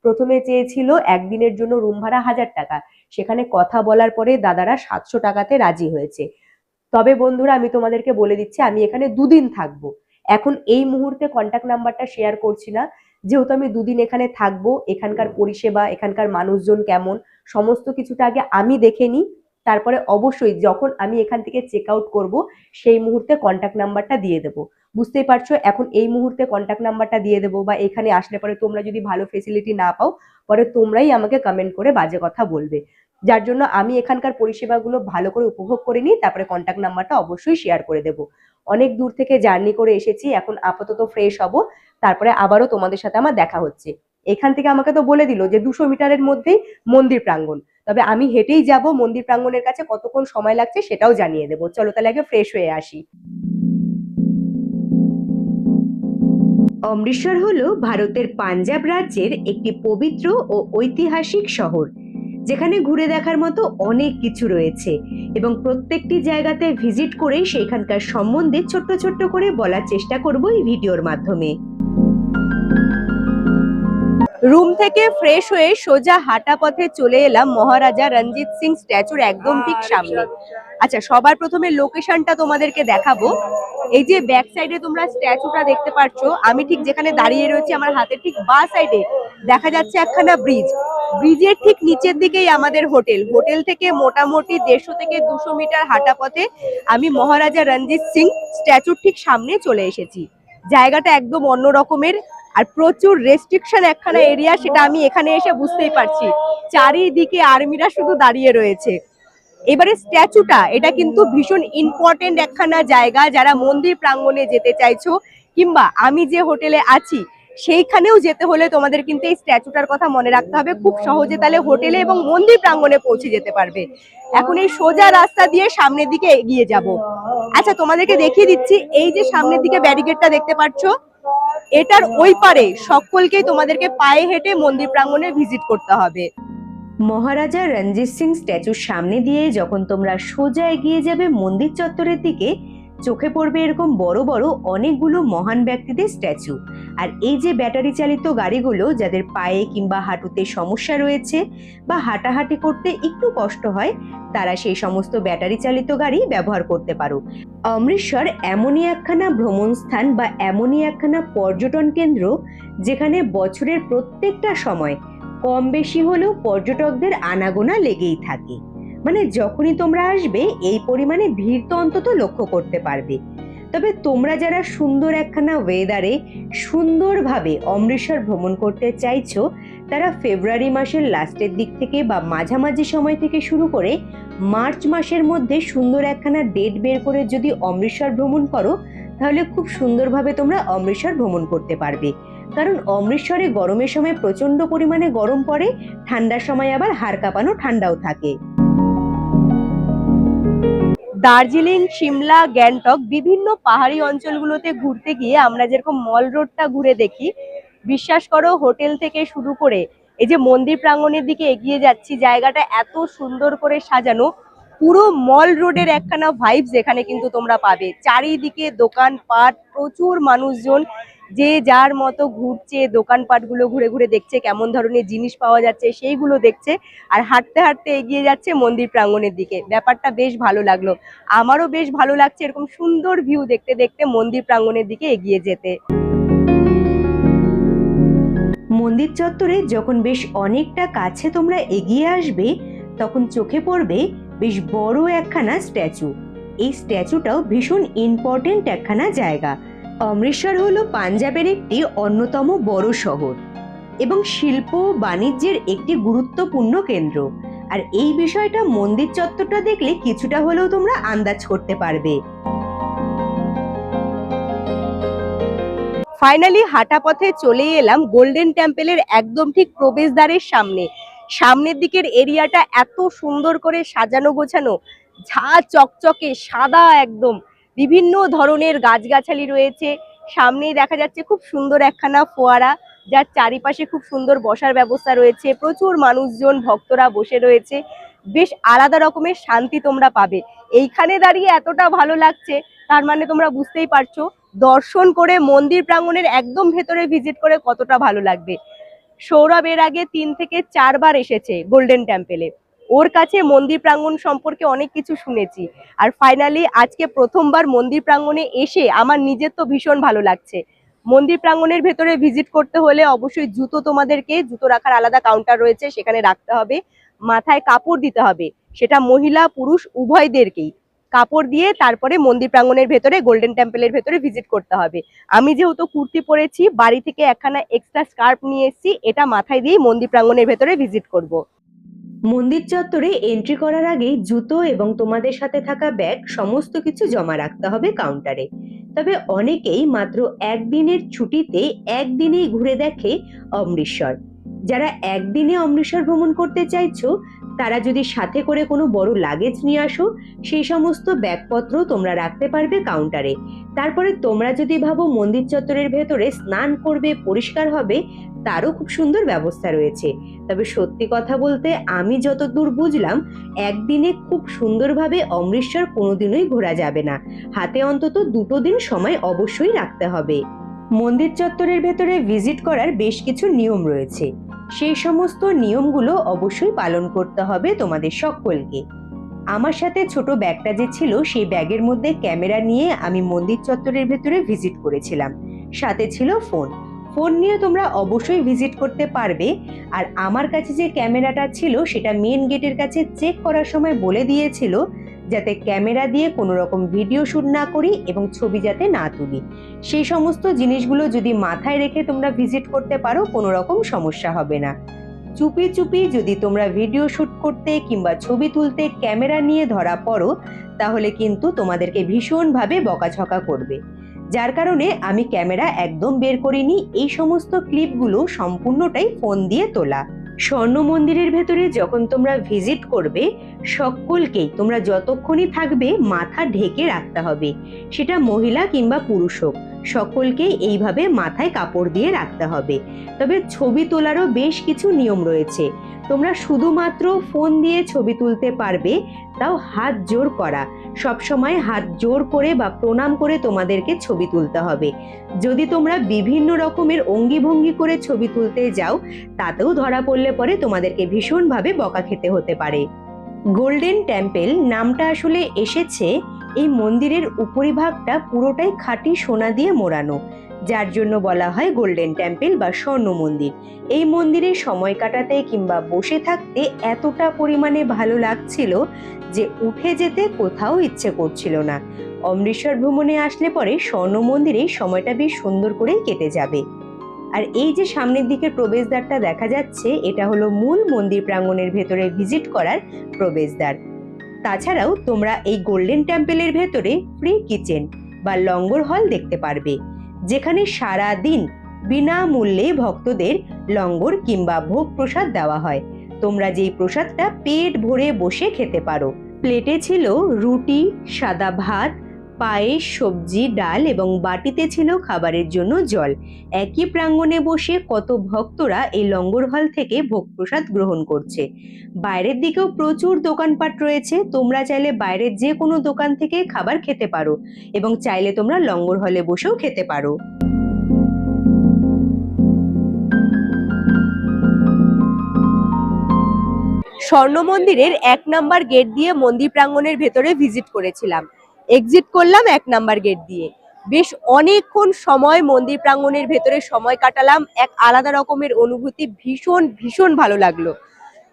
প্রথমে চেয়েছিল একদিনের জন্য রুম ভাড়া 1000 টাকা, সেখানে কথা বলার পরে দাদারা 700 টাকাতে রাজি হয়েছে। তবে বন্ধুরা, আমি তোমাদেরকে বলে দিচ্ছি, আমি এখানে 2 দিন থাকবো। এখন এই মুহূর্তে কন্ট্যাক্ট নাম্বারটা শেয়ার করছি না, যেহেতু আমি দুদিন এখানে থাকবো, এখানকার পরিষেবা, এখানকার মানুষজন কেমন, সমস্ত কিছুটা আগে আমি দেখে নিই। তারপরে অবশ্যই যখন আমি এখান থেকে চেক আউট করবো সেই মুহূর্তে কন্ট্যাক্ট নাম্বারটা দিয়ে দেবো। বুঝতেই পারছো, এখন এই মুহূর্তে কন্ট্যাক্ট নাম্বারটা দিয়ে দেবো, বা এখানে আসলে পরে তোমরা যদি ভালো ফেসিলিটি না পাও, পরে তোমরাই আমাকে কমেন্ট করে বাজে কথা বলবে। যার জন্য আমি এখানকার পরিষেবাগুলো ভালো করে উপভোগ করে নিই, তারপরে কন্ট্যাক্ট নাম্বারটা অবশ্যই শেয়ার করে দেবো। অনেক দূর থেকে জার্নি করে এসেছি, এখন আপাতত ফ্রেশ হব, তারপরে আবারও তোমাদের সাথে আমার দেখা হচ্ছে। এখান থেকে আমাকে তো বলে দিল যে 200 মিটারের মধ্যেই মন্দির প্রাঙ্গণ, তবে আমি হেঁটেই যাব মন্দির প্রাঙ্গণের কাছে, কতক্ষণ সময় লাগছে সেটাও জানিয়ে দেবো। চলো তাহলে আগে ফ্রেশ হয়ে আসি। অমৃতসর হলো ভারতের পাঞ্জাব রাজ্যের একটি পবিত্র ও ঐতিহাসিক শহর, যেখানে ঘুরে দেখার মতো অনেক কিছু রয়েছে এবং প্রত্যেকটি জায়গাতে ভিজিট করে সেইখানকার সম্বন্ধে ছোট্ট ছোট্ট করে বলার চেষ্টা করব এই ভিডিওর মাধ্যমে। রুম থেকে ফ্রেশ হয়ে সোজা হাঁটা পথে চলে এলাম মহারাজা রঞ্জিত সিং স্ট্যাচুর একদম ঠিক সামনে। আচ্ছা, সবার প্রথমে লোকেশনটা তোমাদেরকে দেখাবো। এই যে ব্যাক সাইডে তোমরা স্ট্যাচুটা দেখতে পাচ্ছ, আমি ঠিক যেখানে দাঁড়িয়ে রয়েছি আমার হাতের ঠিক বাঁ সাইডে দেখা যাচ্ছে একখানা ব্রিজ। ব্রিজের ঠিক নিচের দিকেই আমাদের হোটেল। হোটেল থেকে মোটামুটি 150 থেকে 200 মিটার হাঁটা পথে আমি মহারাজা রঞ্জিত সিং স্ট্যাচুর ঠিক সামনে চলে এসেছি। জায়গাটা একদম অন্য রকমের, আর প্রচুর রেস্ট্রিকশন একখানা এরিয়া, সেটা আমি এখানে এসে বুঝতেই পারছি। চারিদিকে আর্মিরা শুধু দাঁড়িয়ে রয়েছে। এবারে স্ট্যাচুটা, এটা কিন্তু ভীষণ ইম্পর্টেন্ট একখানা জায়গা। যারা মন্দির প্রাঙ্গণে যেতে চাইছো, কিংবা আমি যে হোটেলে আছি সেইখানেও যেতে হলে তোমাদের কিন্তু এই স্ট্যাচুটার কথা মনে রাখতে হবে। খুব সহজে তাহলে হোটেলে এবং মন্দির প্রাঙ্গণে পৌঁছে যেতে পারবে। এখন এই সোজা রাস্তা দিয়ে সামনের দিকে এগিয়ে যাব। আচ্ছা, তোমাদেরকে দেখিয়ে দিচ্ছি, এই যে সামনের দিকে ব্যারিকেডটা দেখতে পাচ্ছ, এটার ওই পারে সকলকেই তোমাদেরকে পায়ে হেঁটে মন্দির প্রাঙ্গণে ভিজিট করতে হবে। মহারাজা রঞ্জিত সিং স্ট্যাচুর সামনে দিয়ে যখন তোমরা সোজা এগিয়ে যাবে মন্দির চত্বরের দিকে, চোখে পড়বে এরকম বড় বড় অনেকগুলো মহান ব্যক্তিদের স্ট্যাচু। আর এই যে ব্যাটারি চালিত গাড়িগুলো, যাদের পায়ে কিংবা হাঁটুতে সমস্যা রয়েছে বা হাঁটাহাঁটি করতে একটু কষ্ট হয়, তারা সেই সমস্ত ব্যাটারি চালিত গাড়ি ব্যবহার করতে পারো। অমৃতসর এমনই একখানা ভ্রমণ স্থান বা এমনই একখানা পর্যটন কেন্দ্র, যেখানে বছরের প্রত্যেকটা সময় কম বেশি হলেও পর্যটকদের আনাগোনা লেগেই থাকে। মানে যখনই তোমরা আসবে এই পরিমাণে ভিড় তো অন্তত লক্ষ্য করতে পারবে। তবে তোমরা যারা সুন্দর একখানা ওয়েদারে সুন্দরভাবে অমৃতসর ভ্রমণ করতে চাইছো, তারা ফেব্রুয়ারি মাসের লাস্টের দিক থেকে বা মাঝামাঝি সময় থেকে শুরু করে মার্চ মাসের মধ্যে সুন্দর একখানা ডেট বের করে যদি অমৃতসর ভ্রমণ করো, তাহলে খুব সুন্দরভাবে তোমরা অমৃতসর ভ্রমণ করতে পারবে। কারণ অমৃতসরে গরমের সময় প্রচন্ড পরিমাণে গরম পড়ে, ঠান্ডার সময় আবার হাড় কাঁপানো ঠান্ডাও থাকে। দার্জিলিং, সিমলা, গ্যাংটক বিভিন্ন পাহাড়ি অঞ্চলগুলোতে ঘুরতে গিয়ে আমরা যেরকম মল রোডটা ঘুরে দেখি, বিশ্বাস করো হোটেল থেকে শুরু করে এই যে মন্দির প্রাঙ্গণের দিকে এগিয়ে যাচ্ছি, জায়গাটা এত সুন্দর করে সাজানো, পুরো মল রোডের একখানা ভাইবস এখানে কিন্তু তোমরা পাবে। চারিদিকে দোকানপাট, প্রচুর মানুষজন, যে যার মতো ঘুরছে, দোকানপাটগুলো ঘুরে ঘুরে দেখছে কেমন ধরনের জিনিস পাওয়া যাচ্ছে সেইগুলো দেখছে, আর হাঁটতে হাঁটতে এগিয়ে যাচ্ছে মন্দির প্রাঙ্গণের দিকে। ব্যাপারটা বেশ ভালো লাগলো, আমারও বেশ ভালো লাগছে এরকম সুন্দর ভিউ দেখতে দেখতে মন্দির প্রাঙ্গণের দিকে এগিয়ে যেতে। মন্দির চত্বরে যখন বেশ অনেকটা কাছে তোমরা এগিয়ে আসবে, তখন চোখে পড়বে বেশ বড় একখানা স্ট্যাচু। এই স্ট্যাচুটাও ভীষণ ইম্পর্টেন্ট একখানা জায়গা। অমৃতসর হলো পাঞ্জাবের একটি অন্যতম বড় শহর এবং শিল্প ও বাণিজ্যের একটি গুরুত্বপূর্ণ কেন্দ্র। আর এই বিষয়টা মন্দির চত্বরটা দেখলে কিছুটা হলেও তোমরা আন্দাজ করতে পারবে। ফাইনালি হাঁটা পথে চলে এলাম গোল্ডেন টেম্পলের একদম ঠিক প্রবেশদ্বারের সামনে। সামনের দিকের এরিয়াটা এত সুন্দর করে সাজানো গোছানো, ঝা চকচকে সাদা একদম, বিভিন্ন ধরনের গাছগাছালি রয়েছে। সামনেই দেখা যাচ্ছে খুব সুন্দর একখানা ফোয়ারা, যার চারিপাশে খুব সুন্দর বসার ব্যবস্থা রয়েছে। প্রচুর মানুষজন, ভক্তরা বসে রয়েছে। বেশ আলাদা রকমের শান্তি তোমরা পাবে এইখানে দাঁড়িয়ে। এতটা ভালো লাগছে, তার মানে তোমরা বুঝতেই পারছো দর্শন করে মন্দির প্রাঙ্গণের একদম ভেতরে ভিজিট করে কতটা ভালো লাগবে। সৌরভ এর আগে 3 থেকে 4 বার এসেছে গোল্ডেন টেম্পলে। ওর কাছে মন্দির প্রাঙ্গণ সম্পর্কে অনেক কিছু শুনেছি। আর ফাইনালি আজকে প্রথমবার মন্দির প্রাঙ্গণে এসে আমার নিজের তো ভীষণ ভালো লাগছে। মন্দির প্রাঙ্গণের ভেতরে ভিজিট করতে হলে অবশ্যই জুতো রাখার আলাদা কাউন্টার রয়েছে, সেখানে রাখতে হবে। মাথায় কাপড় দিতে হবে, সেটা মহিলা পুরুষ উভয়দেরকেই। কাপড় দিয়ে তারপরে মন্দির প্রাঙ্গণের ভেতরে গোল্ডেন টেম্পলের ভেতরে ভিজিট করতে হবে। আমি যেহেতু কুর্তি পরেছি, বাড়ি থেকে একখানা এক্সট্রা স্কার্ফ নিয়ে এসেছি, এটা মাথায় দিয়ে মন্দির প্রাঙ্গণের ভেতরে ভিজিট করব। মন্দির চত্বরে এন্ট্রি করার আগেই জুতো এবং তোমাদের সাথে থাকা ব্যাগ সমস্ত কিছু জমা রাখতে হবে কাউন্টারে। তবে অনেকেই মাত্র একদিনের ছুটিতে একদিনেই ঘুরে দেখে অমৃতসর। যারা একদিনে অমৃতসর ভ্রমণ করতে চাইছো, তারা যদি সাথে করে কোনো বড় লাগেজ নিয়ে আসো, সেই সমস্ত ব্যাগপত্র তোমরা রাখতে পারবে কাউন্টারে। তারপরে তোমরা যদি ভাবো মন্দির চত্বরের ভেতরে স্নান করবে, পরিষ্কার হবে, তারও খুব সুন্দর ব্যবস্থা রয়েছে। তবে সত্যি কথা বলতে আমি যতদূর বুঝলাম, একদিনে খুব সুন্দরভাবে অমৃতসর কোনোদিনই ঘোরা যাবে না। হাতে অন্তত 2 দিন সময় অবশ্যই রাখতে হবে। মন্দির চত্বরের ভেতরে ভিজিট করার বেশ কিছু নিয়ম রয়েছে, সেই সমস্ত নিয়মগুলো অবশ্যই পালন করতে হবে তোমাদের সকলকে। আমার সাথে ছোট ব্যাগটা যে ছিল, সেই ব্যাগের মধ্যে ক্যামেরা নিয়ে আমি মন্দির চত্বরের ভেতরে ভিজিট করেছিলাম। সাথে ছিল ফোন নিয়ে তোমরা অবশ্যই ভিজিট করতে পারবে। আর আমার কাছে যে ক্যামেরাটা ছিল, সেটা মেন গেটের কাছে চেক করার সময় বলে দিয়েছিল যাতে ক্যামেরা দিয়ে কোনো রকম ভিডিও শুট না করি এবং ছবি যাতে না তুলি। সেই সমস্ত জিনিসগুলো যদি মাথায় রেখে তোমরা ভিজিট করতে পারো, কোনো রকম সমস্যা হবে না। চুপি চুপি যদি তোমরা ভিডিও শুট করতে কিংবা ছবি তুলতে ক্যামেরা নিয়ে ধরা পড়ো, তাহলে কিন্তু তোমাদেরকে ভীষণভাবে বকাঝকা করবে। যার কারণে আমি ক্যামেরা একদম বের করিনি। এই সমস্ত ক্লিপগুলো সম্পূর্ণটাই ফোন দিয়ে তোলা। স্বর্ণ মন্দিরের ভেতরে যখন তোমরা ভিজিট করবে, সকলকেই তোমরা যতক্ষণই থাকবে মাথা ঢেকে রাখতে হবে, সেটা মহিলা কিংবা পুরুষ হোক, সকলকেই এইভাবে মাথায় কাপড় দিয়ে রাখতে হবে। তবে ছবি তোলারও বেশ কিছু নিয়ম রয়েছে। তোমরা শুধুমাত্র ফোন দিয়ে ছবি তুলতে পারবে, তাও হাত জোর করা। সবসময় হাত জোর করে বা প্রণাম করে তোমাদেরকে ছবি তুলতে হবে। যদি তোমরা বিভিন্ন রকমের অঙ্গি ভঙ্গি করে ছবি তুলতে যাও, তাতেও ধরা পড়লে পরে তোমাদেরকে ভীষণভাবে বকা খেতে হতে পারে। গোল্ডেন টেম্পল নামটা আসলে এসেছে, এই মন্দিরের উপরিভাগটা পুরোটাই খাঁটি সোনা দিয়ে মোড়ানো, যার জন্য বলা হয় গোল্ডেন টেম্পল বা স্বর্ণ মন্দির। এই মন্দিরে সময় কাটাতে কিংবা বসে থাকতে এতটা পরিমাণে ভালো লাগছিল যে উঠে যেতে কোথাও ইচ্ছে করছিল না। অমৃতসর ভ্রমণে আসলে পরে স্বর্ণ মন্দিরে সময়টা বেশ সুন্দর করেই কেটে যাবে। আর এই যে সামনের দিকের প্রবেশদ্বারটা দেখা যাচ্ছে, এটা হলো মূল মন্দির প্রাঙ্গণের ভেতরে ভিজিট করার প্রবেশদ্বার। তাছাড়াও তোমরা এই গোল্ডেন টেম্পলের ভেতরে ফ্রি কিচেন বা লঙ্গর হল দেখতে পারবে, যেখানে সারা দিন বিনামূল্যে ভক্তদের লঙ্গর কিংবা ভোগ প্রসাদ দেওয়া হয়। তোমরা যেই প্রসাদটা পেট ভরে বসে খেতে পারো। প্লেটে ছিল রুটি, সাদা ভাত, পায়েস, সবজি, ডাল এবং বাটিতে ছিল খাবারের জন্য জল। একই প্রাঙ্গণে বসে কত ভক্তরা এই লঙ্গর হল থেকে ভোগ প্রসাদ গ্রহণ করছে। বাইরের দিকেও প্রচুর দোকানপাট রয়েছে, তোমরা চাইলে বাইরের যে কোনো দোকান থেকে খাবার খেতে পারো এবং চাইলে তোমরা লঙ্গর হলে বসেও খেতে পারো। স্বর্ণ মন্দিরের 1 নাম্বার গেট দিয়ে মন্দির প্রাঙ্গণের ভেতরে ভিজিট করেছিলাম। এক্সিট করলাম 1 নাম্বার গেট দিয়ে। বেশ অনেকক্ষণ সময় মন্দির প্রাঙ্গণের ভেতরে সময় কাটালাম। এক আলাদা রকমের অনুভূতি, ভীষণ ভীষণ ভালো লাগলো।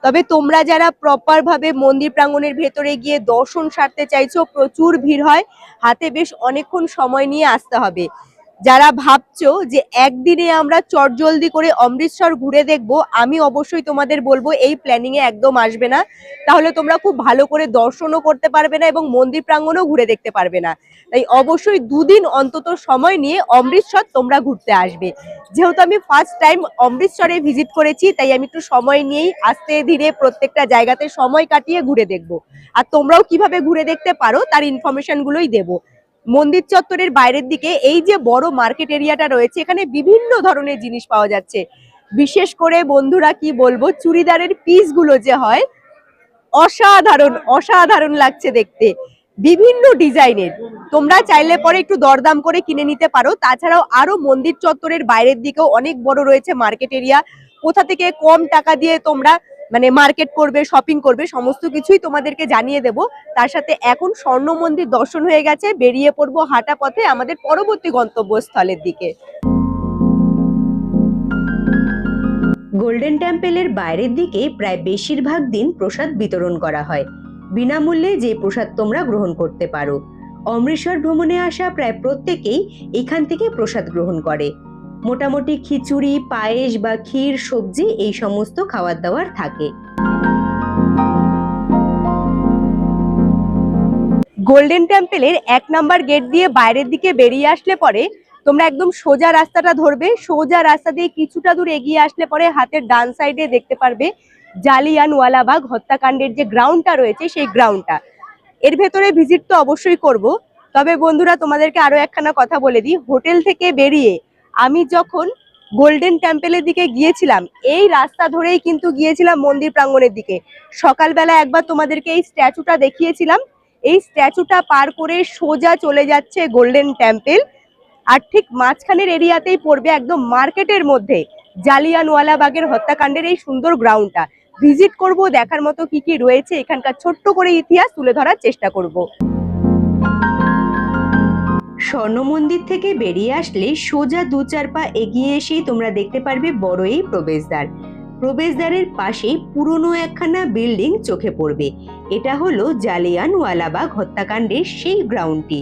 তবে তোমরা যারা প্রপার ভাবে মন্দির প্রাঙ্গণের ভেতরে গিয়ে দর্শন সারতে চাইছো, প্রচুর ভিড় হয়, হাতে বেশ অনেকক্ষণ সময় নিয়ে আসতে হবে। যারা ভাবছো যে একদিনে আমরা চটজলদি করে অমৃতসর ঘুরে দেখবো, আমি অবশ্যই তোমাদের বলবো এই প্ল্যানিং এ একদম আসবে না। তাহলে তোমরা খুব ভালো করে দর্শনও করতে পারবে না এবং মন্দির প্রাঙ্গণও ঘুরে দেখতে পারবে না। তাই অবশ্যই 2 দিন অন্তত সময় নিয়ে অমৃতসর তোমরা ঘুরতে আসবে। যেহেতু আমি ফার্স্ট টাইম অমৃতসরে ভিজিট করেছি, তাই আমি একটু সময় নিয়েই আস্তে ধীরে প্রত্যেকটা জায়গাতে সময় কাটিয়ে ঘুরে দেখবো। আর তোমরাও কিভাবে ঘুরে দেখতে পারো তার ইনফরমেশন গুলোই দেবো। মন্দির চত্বরের বাইরের দিকে এই যে বড় মার্কেট এরিয়াটা রয়েছে, এখানে বিভিন্ন ধরনের জিনিস পাওয়া যাচ্ছে। বিশেষ করে বন্ধুরা কি বলবো, চুড়িদারের পিস গুলো যে হয়, অসাধারণ অসাধারণ লাগছে দেখতে, বিভিন্ন ডিজাইনের। তোমরা চাইলে পরে একটু দরদাম করে কিনে নিতে পারো। তাছাড়াও আরো মন্দির চত্বরের বাইরের দিকেও অনেক বড় রয়েছে মার্কেট এরিয়া, কোথা থেকে কম টাকা দিয়ে তোমরা মানে মার্কেট করবে, শপিং করবে, সমস্ত কিছুই তোমাদেরকে জানিয়ে দেব। তার সাথে এখন স্বর্ণ মন্দির দর্শন হয়ে গেছে, বেরিয়ে পড়বো হাঁটা পথে আমাদের পরবর্তী গন্তব্যস্থলের দিকে। গোল্ডেন টেম্পলের বাইরের দিকে প্রায় বেশিরভাগ দিন প্রসাদ বিতরণ করা হয়। বিনামূল্যে যে প্রসাদ তোমরা গ্রহণ করতে পারো। অমৃতসর ভ্রমণে আসা প্রায় প্রত্যেকেই এখান থেকে প্রসাদ গ্রহণ করে। মোটামুটি খিচুড়ি, পায়েস বা ক্ষীর, সবজি এই সমস্ত খাবার দাবার থাকে। গোল্ডেন টেম্পলের 1 নাম্বার গেট দিয়ে বাইরের দিকে বেরিয়ে আসলে পরে তোমরা একদম সোজা রাস্তাটা ধরবে। সোজা রাস্তা দিয়ে কিছুটা দূর এগিয়ে আসলে পরে হাতের ডান সাইডে দেখতে পারবে জালিয়ানওয়ালাবাগ হত্যাকাণ্ডের যে গ্রাউন্ডটা রয়েছে সেই গ্রাউন্ডটা। এর ভেতরে ভিজিট তো অবশ্যই করব। তবে বন্ধুরা তোমাদেরকে আরো একখানা কথা বলে দিই, হোটেল থেকে বেরিয়ে আমি যখন গোল্ডেন টেম্পলের দিকে গিয়েছিলাম এই রাস্তা ধরেই কিন্তু গিয়েছিলাম মন্দির প্রাঙ্গণের দিকে। সকালবেলা একবার তোমাদেরকে এই স্ট্যাচুটা দেখিয়েছিলাম, এই স্ট্যাচুটা পার করে সোজা চলে যাচ্ছে গোল্ডেন টেম্পল। আর ঠিক মাঝখানের এরিয়াতেই পড়বে একদম মার্কেটের মধ্যে জালিয়ানওয়ালাবাগের হত্যাকাণ্ডের এই সুন্দর গ্রাউন্ডটা। ভিজিট করব, দেখার মতো কি কি রয়েছে এখানকার ছোট্ট করে ইতিহাস তুলে ধরার চেষ্টা করব। স্বর্ণ মন্দির থেকে বেরিয়ে আসলে সোজা 2-4 পা এগিয়ে এসেই তোমরা দেখতে পারবে বড় এই প্রবেশদ্বার। প্রবেশদ্বারের পাশেই পুরনো একখানা বিল্ডিং চোখে পড়বে। এটা হলো জালিয়ানওয়ালাবাগ হত্যাকাণ্ডের সেই গ্রাউন্ডটি।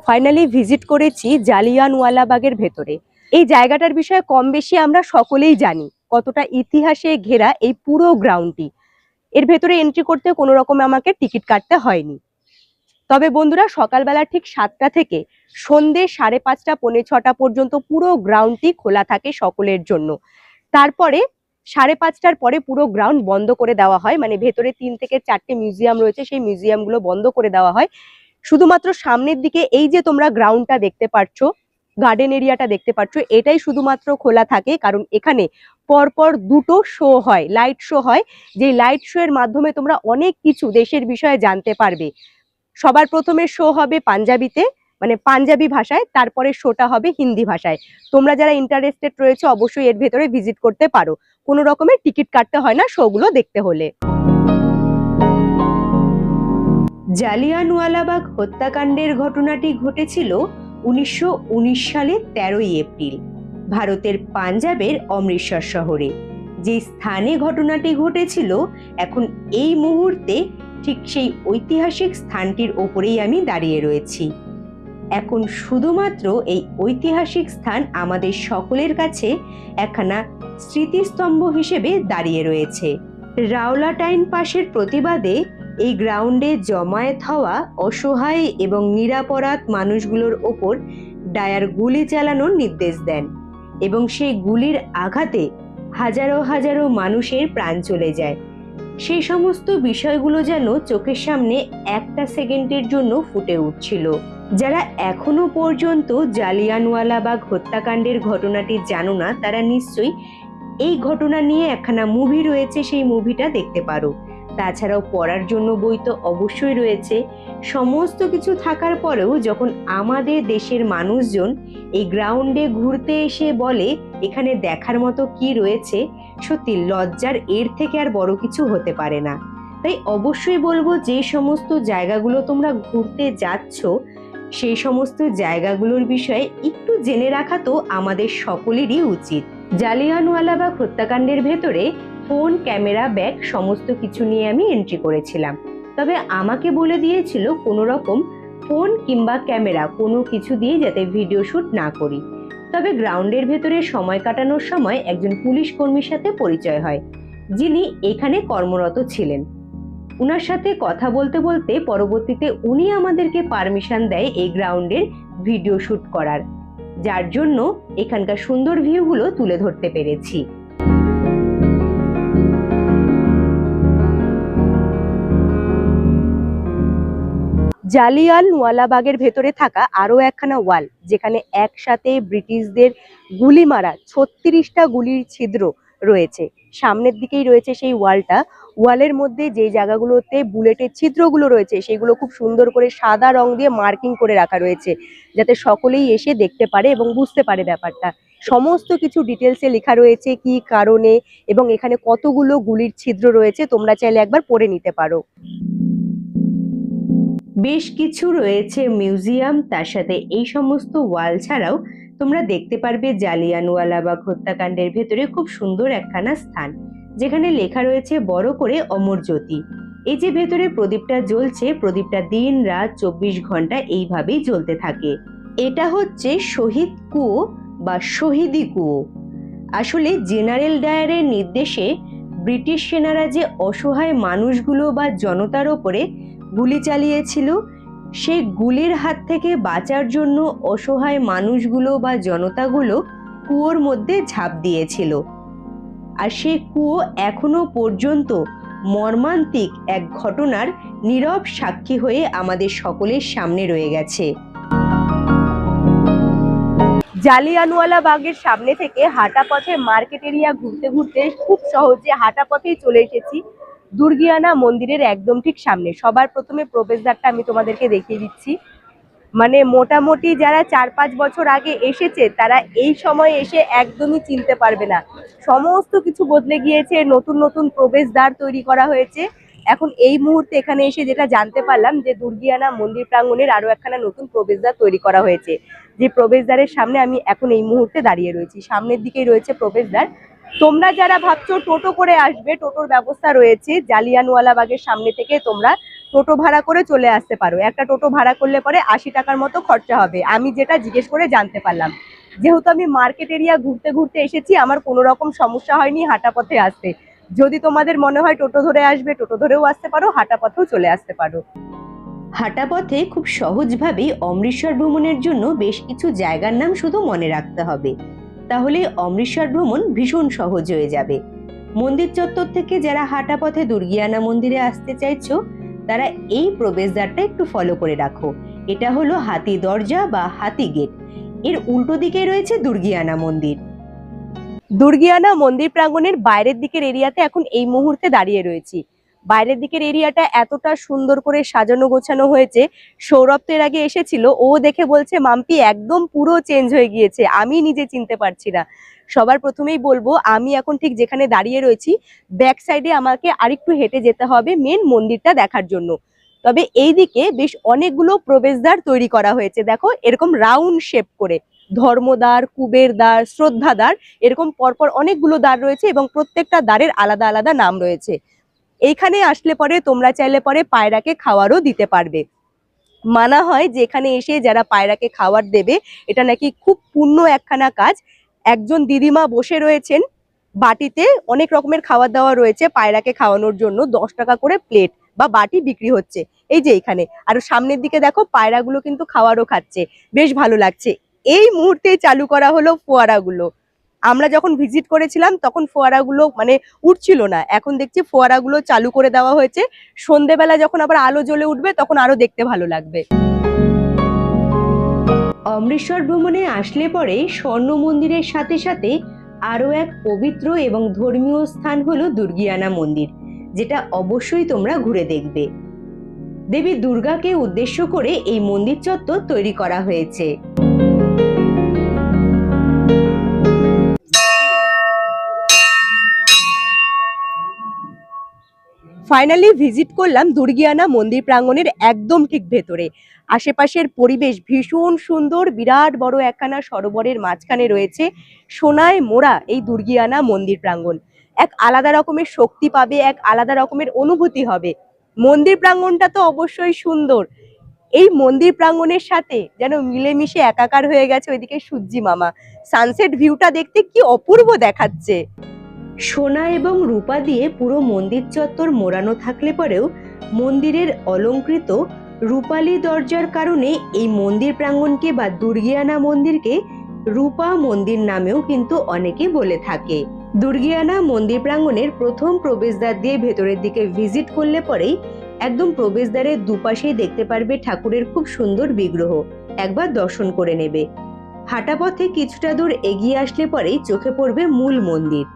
ফাইনালি ভিজিট করেছি জালিয়ানওয়ালাবাগের ভেতরে। এই জায়গাটার বিষয়ে কম বেশি আমরা সকলেই জানি কতটা ইতিহাসে ঘেরা এই পুরো গ্রাউন্ডটি। এর ভেতরে এন্ট্রি করতে কোনো রকম আমাকে টিকিট কাটতে হয়নি। তবে বন্ধুরা সকালবেলা ঠিক 7টা থেকে সন্ধ্যে 5:30 পৌনে 6টা পর্যন্ত পুরো গ্রাউন্ডটি খোলা থাকে সকলের জন্য। তারপরে 5:30টার পরে পুরো গ্রাউন্ড বন্ধ করে দেওয়া হয়, মানে ভেতরে 3 থেকে 4টে মিউজিয়াম রয়েছে, সেই মিউজিয়ামগুলো বন্ধ করে দেওয়া হয়। শুধুমাত্র সামনের দিকে এই যে তোমরা গ্রাউন্ডটা দেখতে পাচ্ছ, গার্ডেন এরিয়াটা দেখতে পাচ্ছ, এটাই শুধুমাত্র খোলা থাকে, কারণ এখানে পরপর 2টো শো হয়, লাইট শো হয়। যে লাইট শো এর মাধ্যমে তোমরা অনেক কিছু দেশের বিষয়ে জানতে পারবে। সবার প্রথমে শো হবে পাঞ্জাবিতে, মানে পাঞ্জাবি ভাষায়, তারপরে শোটা হবে হিন্দি ভাষায়। তোমরা যারা ইন্টারেস্টেড রয়েছে অবশ্যই এর ভেতরে ভিজিট করতে পারো, কোনো রকমের টিকিট কাটতে হয় না শোগুলো দেখতে হলে। জালিয়ানওয়ালাবাগ হত্যাকাণ্ডের ঘটনাটি ঘটেছিল 1919 সালের 13ই এপ্রিল ভারতের পাঞ্জাবের অমৃতসর শহরে। যে স্থানে ঘটনাটি ঘটেছিল এখন এই মুহূর্তে ঠিক সেই ঐতিহাসিক স্থানটির ওপরেই আমি দাঁড়িয়ে রয়েছি। এখন শুধুমাত্র এই ঐতিহাসিক স্থান আমাদের সকলের কাছে একখানা স্মৃতিস্তম্ভ হিসেবে দাঁড়িয়ে রয়েছে। রাওলাটাইন পাসের প্রতিবাদে এই গ্রাউন্ডে জমায়েত হওয়া অসহায় এবং নিরাপরাধ মানুষগুলোর ওপর ডায়ার গুলি চালানোর নির্দেশ দেন এবং সেই গুলির আঘাতে হাজারো হাজারো মানুষের প্রাণ চলে যায়। সেই সমস্ত বিষয়গুলো যেন চোখের সামনে একটা সেকেন্ডের জন্য ফুটে উঠছিল। যারা এখনো পর্যন্ত জালিয়ানওয়ালাবাগ হত্যাকাণ্ডের ঘটনাটি জানো না তারা নিশ্চয়ই এই ঘটনা নিয়ে একখানা মুভি রয়েছে, সেই মুভিটা দেখতে পারো। তাছাড়াও পড়ার জন্য বই তো অবশ্যই রয়েছে। সমস্ত কিছু থাকার পরেও যখন আমাদের দেশের মানুষজন এই গ্রাউন্ডে ঘুরতে এসে বলে এখানে দেখার মতো কি রয়েছে, সত্যি লজ্জার এর থেকে আর বড় কিছু হতে পারে না। তাই অবশ্যই বলবো যে সমস্ত জায়গাগুলো তোমরা ঘুরতে যাচ্ছ সেই সমস্ত জায়গাগুলোর বিষয়ে একটু জেনে রাখা তো আমাদের সকলেরই উচিত। জালিয়ানওয়ালাবাগ হত্যাকাণ্ডের ভেতরে ফোন, ক্যামেরা, ব্যাগ সমস্ত কিছু নিয়ে আমি এন্ট্রি করেছিলাম। তবে আমাকে বলে দিয়েছিল কোনো রকম ফোন কিংবা ক্যামেরা কোনো কিছু দিয়ে যাতে ভিডিও শুট না করি। তবে গ্রাউন্ডের ভেতরে সময় কাটানোর সময় একজন পুলিশ কর্মীর সাথে পরিচয় হয়, যিনি এখানে কর্মরত ছিলেন। উনার সাথে কথা বলতে বলতে পরবর্তীতে উনি আমাদেরকে পারমিশন দেয় এই গ্রাউন্ডের ভিডিও শুট করার, যার জন্য এখানকার সুন্দর ভিউগুলো তুলে ধরতে পেরেছি। জালিয়ানওয়ালাবাগের ভেতরে থাকা আরো একখানা ওয়াল, যেখানে একসাথে ব্রিটিশদের গুলি মারা 36টা গুলির ছিদ্র রয়েছে। সামনের দিকেই রয়েছে সেই ওয়ালটা। ওয়ালের মধ্যে যে জায়গাগুলোতে বুলেটের ছিদ্রগুলো রয়েছে সেগুলো খুব সুন্দর করে সাদা রং দিয়ে মার্কিং করে রাখা রয়েছে, যাতে সকলেই এসে দেখতে পারে এবং বুঝতে পারে ব্যাপারটা। সমস্ত কিছু ডিটেলসে লেখা রয়েছে কি কারণে এবং এখানে কতগুলো গুলির ছিদ্র রয়েছে, তোমরা চাইলে একবার পড়ে নিতে পারো। বেশ কিছু রয়েছে মিউজিয়াম, তার সাথে এই সমস্ত ওয়াল ছাড়াও তোমরা দেখতে পারবে জালিয়ানওয়ালাবাগ হত্যাকাণ্ডের ভেতরে খুব সুন্দর একখানা স্থান, যেখানে লেখা রয়েছে বড় করে অমর জ্যোতি। এই যে ভেতরে প্রদীপটা জ্বলছে, প্রদীপটা দিন রাত 24 ঘন্টা এইভাবেই জ্বলতে থাকে। এটা হচ্ছে শহীদ কুয়ো বা শহীদি কুয়ো। আসলে জেনারেল ডায়ারের নির্দেশে ব্রিটিশ সেনারা যে অসহায় মানুষগুলো বা জনতার ওপরে গুলি চালিয়েছিল, সেই গুলির হাত থেকে বাঁচার জন্য অসহায় মানুষগুলো বা জনতাগুলো কুয়োর মধ্যে ঝাঁপ দিয়েছিল। আর সেই কুয়ো এখনো পর্যন্ত মর্মান্তিক এক ঘটনার নীরব সাক্ষী হয়ে আমাদের সকলের সামনে রয়ে গেছে। জালিয়ানওয়ালাবাগের সামনে থেকে হাঁটা পথে মার্কেট এরিয়া ঘুরতে ঘুরতে খুব সহজে হাঁটা পথেই চলে এসেছি দুর্গিয়ানা মন্দিরের একদম ঠিক সামনে। সবার প্রথমে প্রবেশদ্বারটা আমি তোমাদেরকে দেখিয়ে দিচ্ছি। মানে মোটামুটি যারা 4-5 বছর আগে এসেছে তারা এই সময় এসে একদমই চিনতে পারবে না। সমস্ত কিছু বদলে গিয়েছে, নতুন নতুন প্রবেশদ্বার তৈরি করা হয়েছে। এখন এই মুহূর্তে এখানে এসে যেটা জানতে পারলাম যে দুর্গিয়ানা মন্দির প্রাঙ্গণের আরো একখানা নতুন প্রবেশদ্বার তৈরি করা হয়েছে, যে প্রবেশদ্বারের সামনে আমি এখন এই মুহূর্তে দাঁড়িয়ে রয়েছি। সামনের দিকেই রয়েছে প্রবেশদ্বার। তোমরা যারা ভাবছো টোটো করে আসবে, টোটোর ব্যবস্থা রয়েছে। জালিয়ানওয়ালাবাগের সামনে থেকে তোমরা টোটো ভাড়া করে চলে আসতে পারো। একটা টোটো ভাড়া করলে পরে 80 টাকার মতো খরচা হবে, আমি যেটা জিজ্ঞেস করে জানতে পারলাম। যেহেতু আমি মার্কেট এরিয়া ঘুরতে ঘুরতে এসেছি, আমার কোনো রকম সমস্যা হয়নি হাঁটা পথে আসতে। যদি তোমাদের মনে হয় টোটো ধরে আসবে, টোটো ধরেও আসতে পারো, হাঁটা পথেও চলে আসতে পারো। হাঁটা পথে খুব সহজভাবেই অমৃতসর ভ্রমণের জন্য বেশ কিছু জায়গার নাম শুধু মনে রাখতে হবে, তাহলে অমৃতসর ভ্রমণ ভীষণ সহজ হয়ে যাবে। মন্দির চত্বর থেকে যারা হাঁটা পথে দুর্গিয়ানা মন্দিরে আসতে চাইছো, তারা এই প্রবেশদ্বারটা একটু ফলো করে রাখো। এটা হলো হাতি দরজা বা হাতি গেট। এর উল্টো দিকে রয়েছে দুর্গিয়ানা মন্দির। দুর্গিয়ানা মন্দির প্রাঙ্গণের বাইরের দিকের এরিয়াতে এখন এই মুহূর্তে দাঁড়িয়ে রয়েছি। বাইরের দিকের এরিয়াটা এতটা সুন্দর করে সাজানো গোছানো হয়েছে। সৌরভ তো এর আগে এসেছিল, ও দেখে বলছে মাম্পি একদম পুরো চেঞ্জ হয়ে গিয়েছে, আমি নিজে চিনতে পারছি না। সবার প্রথমেই বলবো, আমি এখন ঠিক যেখানে দাঁড়িয়ে রয়েছি ব্যাক সাইডে আমাকে আরেকটু হেঁটে যেতে হবে মেন মন্দিরটা দেখার জন্য। তবে এইদিকে বেশ অনেকগুলো প্রবেশদ্বার তৈরি করা হয়েছে, দেখো এরকম রাউন্ড শেপ করে। ধর্মদ্বার, কুবের দ্বার, শ্রদ্ধাদ্বার, এরকম পরপর অনেকগুলো দ্বার রয়েছে এবং প্রত্যেকটা দ্বারের আলাদা আলাদা নাম রয়েছে। এইখানে আসলে পরে তোমরা চাইলে পরে পায়রাকে খাওয়ারও দিতে পারবে। মানা হয় যে এখানে এসে যারা পায়রাকে খাবার দেবে, এটা নাকি খুব পুণ্য একখানা কাজ। একজন দিদিমা বসে রয়েছেন, বাটিতে অনেক রকমের খাবার দাওয়া রয়েছে, পায়রাকে খাওয়ানোর জন্য 10 টাকা করে প্লেট বা বাটি বিক্রি হচ্ছে এই যে এখানে। আর সামনের দিকে দেখো পায়রাগুলো কিন্তু খাবারও খাচ্ছে, বেশ ভালো লাগছে। এই মুহূর্তে চালু করা হলো ফোয়ারাগুলো। আমরা যখন ভিজিট করেছিলাম তখন ফোয়ারাগুলো মানে উঠছিল না, এখন দেখছি ফোয়ারাগুলো চালু করে দেওয়া হয়েছে। সন্ধেবেলা যখন আবার আলো জ্বলে উঠবে তখন আরো দেখতে ভালো লাগবে। অমৃতসর ভ্রমণে আসলে পরে স্বর্ণ মন্দিরের সাথে সাথে আরো এক পবিত্র এবং ধর্মীয় স্থান হলো দুর্গিয়ানা মন্দির, যেটা অবশ্যই তোমরা ঘুরে দেখবে। দেবী দুর্গাকে উদ্দেশ্য করে এই মন্দির চত্বর তৈরি করা হয়েছে। ফাইনালি ভিজিট করলাম দুর্গিয়ানা মন্দির প্রাঙ্গণের একদম ঠিক ভেতরে। আশেপাশের পরিবেশ ভীষণ সুন্দর। বিরাট বড় একখানা সরোবরের মাঝখানে রয়েছে সোনায় মোড়া এই দুর্গিয়ানা মন্দির প্রাঙ্গণ। এক আলাদা রকমের শক্তি পাবে, এক আলাদা রকমের অনুভূতি হবে। মন্দির প্রাঙ্গণটা তো অবশ্যই সুন্দর, এই মন্দির প্রাঙ্গণের সাথে যেন মিলেমিশে একাকার হয়ে গেছে ওইদিকে সূর্যি মামা। সানসেট ভিউটা দেখতে কি অপূর্ব দেখাচ্ছে। সোনা এবং রূপা দিয়ে পুরো মন্দির চত্বর মোড়ানো থাকলে পরেও মন্দিরের অলংকৃত রূপালী দরজার কারণে এই মন্দির প্রাঙ্গণকে বা দুর্গিয়ানা মন্দিরকে রূপা মন্দির নামেও কিন্তু অনেকে বলে থাকে। দুর্গিয়ানা মন্দির প্রাঙ্গণের প্রথম প্রবেশদ্বার দিয়ে ভেতরের দিকে ভিজিট করলে পরেই একদম প্রবেশদ্বারের দুপাশেই দেখতে পারবে ঠাকুরের খুব সুন্দর বিগ্রহ, একবার দর্শন করে নেবে। হাঁটা পথে কিছুটা দূর এগিয়ে আসলে পরেই চোখে পড়বে মূল মন্দির।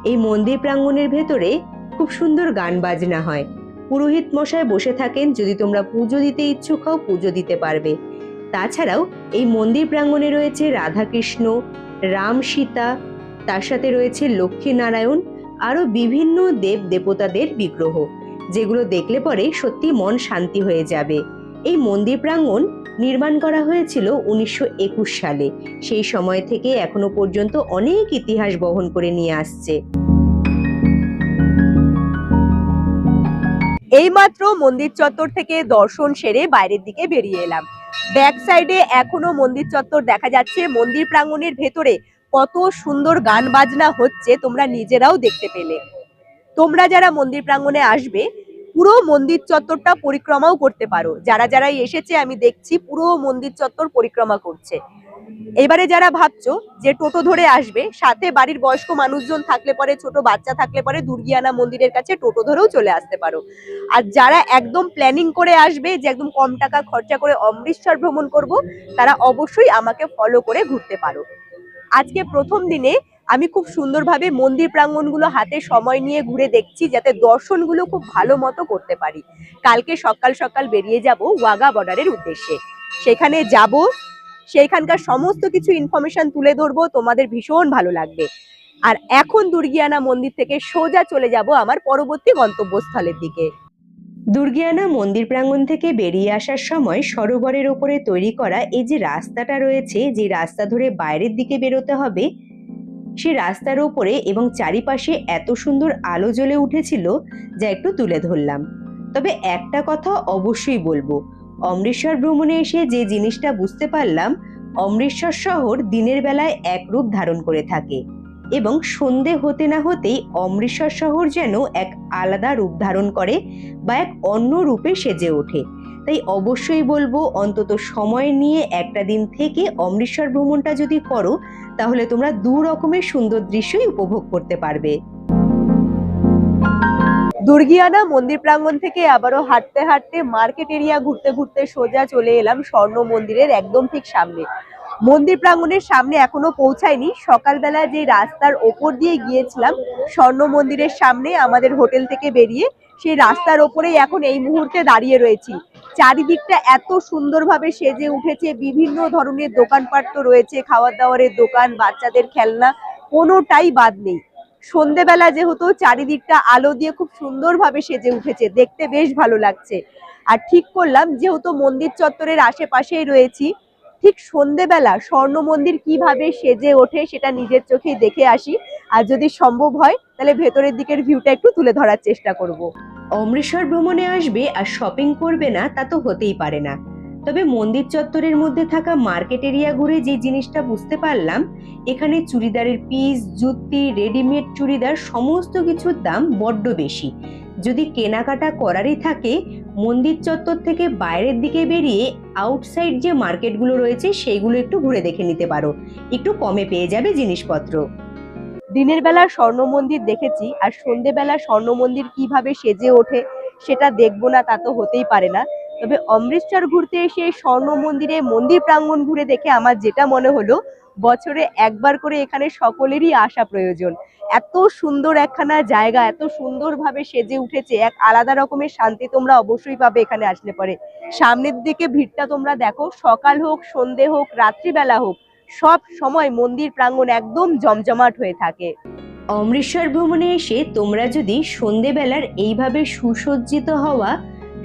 এই মন্দির প্রাঙ্গণের ভেতরে খুব সুন্দর গান বাজনা হয়। পুরোহিত মশাই বসে থাকেন, যদি তোমরা পুজো দিতে ইচ্ছুক হও পুজো দিতে পারবে। তাছাড়াও এই মন্দির প্রাঙ্গণে রয়েছে রাধাকৃষ্ণ, রাম সীতা, তার সাথে রয়েছে লক্ষ্মী নারায়ণ, আরো বিভিন্ন দেব দেবতাদের বিগ্রহ, যেগুলো দেখলে পরে সত্যি মন শান্তি হয়ে যাবে। এই মন্দির প্রাঙ্গণ নির্মাণ করা হয়েছিল 1921 সালে। সেই সময় থেকে এখনো পর্যন্ত অনেক ইতিহাস বহন করে নিয়ে আসছে। এইমাত্র মন্দির চত্বর থেকে দর্শন সেরে বাইরের দিকে বেরিয়ে এলাম। ব্যাক সাইডে এখনো মন্দির চত্বর দেখা যাচ্ছে। মন্দির প্রাঙ্গণের ভেতরে কত সুন্দর গান বাজনা হচ্ছে তোমরা নিজেরাও দেখতে পেলে। তোমরা যারা মন্দির প্রাঙ্গণে আসবে পুরো মন্দির চত্বরটা পরিক্রমাও করতে পারো। যারা যারাই এসেছে আমি দেখছি পুরো মন্দির চত্বর পরিক্রমা করছে। এবারে যারা ভাবছো যে টোটো ধরে আসবে, সাথে বাড়ির বয়স্ক মানুষজন থাকলে পরে, ছোট বাচ্চা থাকলে পরে দুর্গিয়ানা মন্দিরের কাছে টোটো ধরেও চলে আসতে পারো। আর যারা একদম প্ল্যানিং করে আসবে যে একদম কম টাকা খরচা করে অমৃতসর ভ্রমণ করব, তারা অবশ্যই আমাকে ফলো করে ঘুরতে পারো। আজকে প্রথম দিনে আমি খুব সুন্দরভাবে মন্দির প্রাঙ্গণগুলো হাতে সময় নিয়ে ঘুরে দেখছি, যাতে দর্শনগুলো খুব ভালো মতো করতে পারি। কালকে সকাল সকাল বেরিয়ে যাব ওয়াঘা বর্ডারের উদ্দেশ্যে। সেখানে যাব, সেইখানকার সমস্ত কিছু ইনফরমেশন তুলে ধরবো, তোমাদের ভীষণ ভালো লাগবে। আর এখন দুর্গিয়ানা মন্দির থেকে সোজা চলে যাব আমার পরবর্তী গন্তব্যস্থলের দিকে। দুর্গিয়ানা মন্দির প্রাঙ্গণ থেকে বেরিয়ে আসার সময় সরোবরের ওপরে তৈরি করা এই যে রাস্তাটা রয়েছে, যে রাস্তা ধরে বাইরের দিকে বেরোতে হবে, সেই রাস্তার ওপরে এবং চারিপাশে এত সুন্দর আলো জ্বলে উঠেছিল যা একটু তুলে ধরলাম। তবে একটা কথা অবশ্যই বলবো, অমৃতসর ভ্রমণে এসে যে জিনিসটা বুঝতে পারলাম, অমৃতসর শহর দিনের বেলায় এক রূপ ধারণ করে থাকে এবং সন্ধে হতে না হতেই অমৃতসর শহর যেন এক আলাদা রূপ ধারণ করে বা এক অন্য রূপে সেজে ওঠে। তাই অবশ্যই বলবো, অন্তত সময় নিয়ে একটা দিন থেকে অমৃতসর ভ্রমণটা যদি করো, তাহলে তোমরা দু রকমের সুন্দর দৃশ্যই উপভোগ করতে পারবে। দুর্গিয়ানা মন্দির প্রাঙ্গণ থেকে আবারও হাঁটতে হাঁটতে মার্কেট এরিয়া ঘুরতে ঘুরতে সোজা চলে এলাম স্বর্ণ মন্দিরের একদম ঠিক সামনে। মন্দির প্রাঙ্গণের সামনে এখনো পৌঁছায়নি। সকালবেলা যে রাস্তার ওপর দিয়ে গিয়েছিলাম স্বর্ণ মন্দিরের সামনে আমাদের হোটেল থেকে বেরিয়ে, সেই রাস্তার ওপরেই এখন এই মুহূর্তে দাঁড়িয়ে রয়েছি। চারিদিকটা এত সুন্দরভাবে সেজে উঠেছে, বিভিন্ন ধরনের দোকানপাট তো রয়েছে, খাওয়ার দাওয়ারের দোকান, বাচ্চাদের খেলনা, কোনোটাই বাদ নেই। সন্ধেবেলা যেহেতু চারিদিকটা আলো দিয়ে খুব সুন্দরভাবে সেজে উঠেছে, দেখতে বেশ ভালো লাগছে। আর ঠিক করলাম যেহেতু মন্দির চত্বরের আশেপাশেই রয়েছি, ঠিক সন্ধেবেলা স্বর্ণ মন্দির কিভাবে সেজে ওঠে সেটা নিজের চোখেই দেখে আসি। আর যদি সম্ভব হয় তাহলে ভেতরের দিকের ভিউটা একটু তুলে ধরার চেষ্টা করব। অমৃতসর ভ্রমণে আসবে আর শপিং করবে না তা তো হতেই পারে না। তবে মন্দির চত্বরের মধ্যে থাকা মার্কেট এরিয়া ঘুরে যে জিনিসটা বুঝতে পারলাম, এখানে চুড়িদারের পিস, জুতি, রেডিমেড চুড়িদার সমস্ত কিছুর দাম বড্ড বেশি। যদি কেনাকাটা করারই থাকে, মন্দির চত্বর থেকে বাইরের দিকে বেরিয়ে আউটসাইড যে মার্কেটগুলো রয়েছে সেইগুলো একটু ঘুরে দেখে নিতে পারো, একটু কমে পেয়ে যাবে জিনিসপত্র। দিনের বেলা স্বর্ণ মন্দির দেখেছি, আর সন্ধেবেলা স্বর্ণ মন্দির কিভাবে সেজে ওঠে সেটা দেখবো না তা তো হতেই পারে না। তবে অমৃতসর ঘুরতে এসে স্বর্ণ মন্দিরে মন্দির প্রাঙ্গণ ঘুরে দেখে আমার যেটা মনে হলো, বছরে একবার করে এখানে সকলেরই আসা প্রয়োজন। এত সুন্দর একখানা জায়গা, এত সুন্দরভাবে সেজে উঠেছে, এক আলাদা রকমের শান্তি তোমরা অবশ্যই পাবে এখানে আসলে পরে। সামনের দিকে ভিড়টা তোমরা দেখো, সকাল হোক, সন্ধে হোক, রাত্রিবেলা হোক, সব সময় মন্দির প্রাঙ্গণ একদম জমজমাট হয়ে থাকে। অমৃতসর ভ্রমণে এসে তোমরা যদি সন্ধেবেলার এইভাবে সুসজ্জিত হওয়া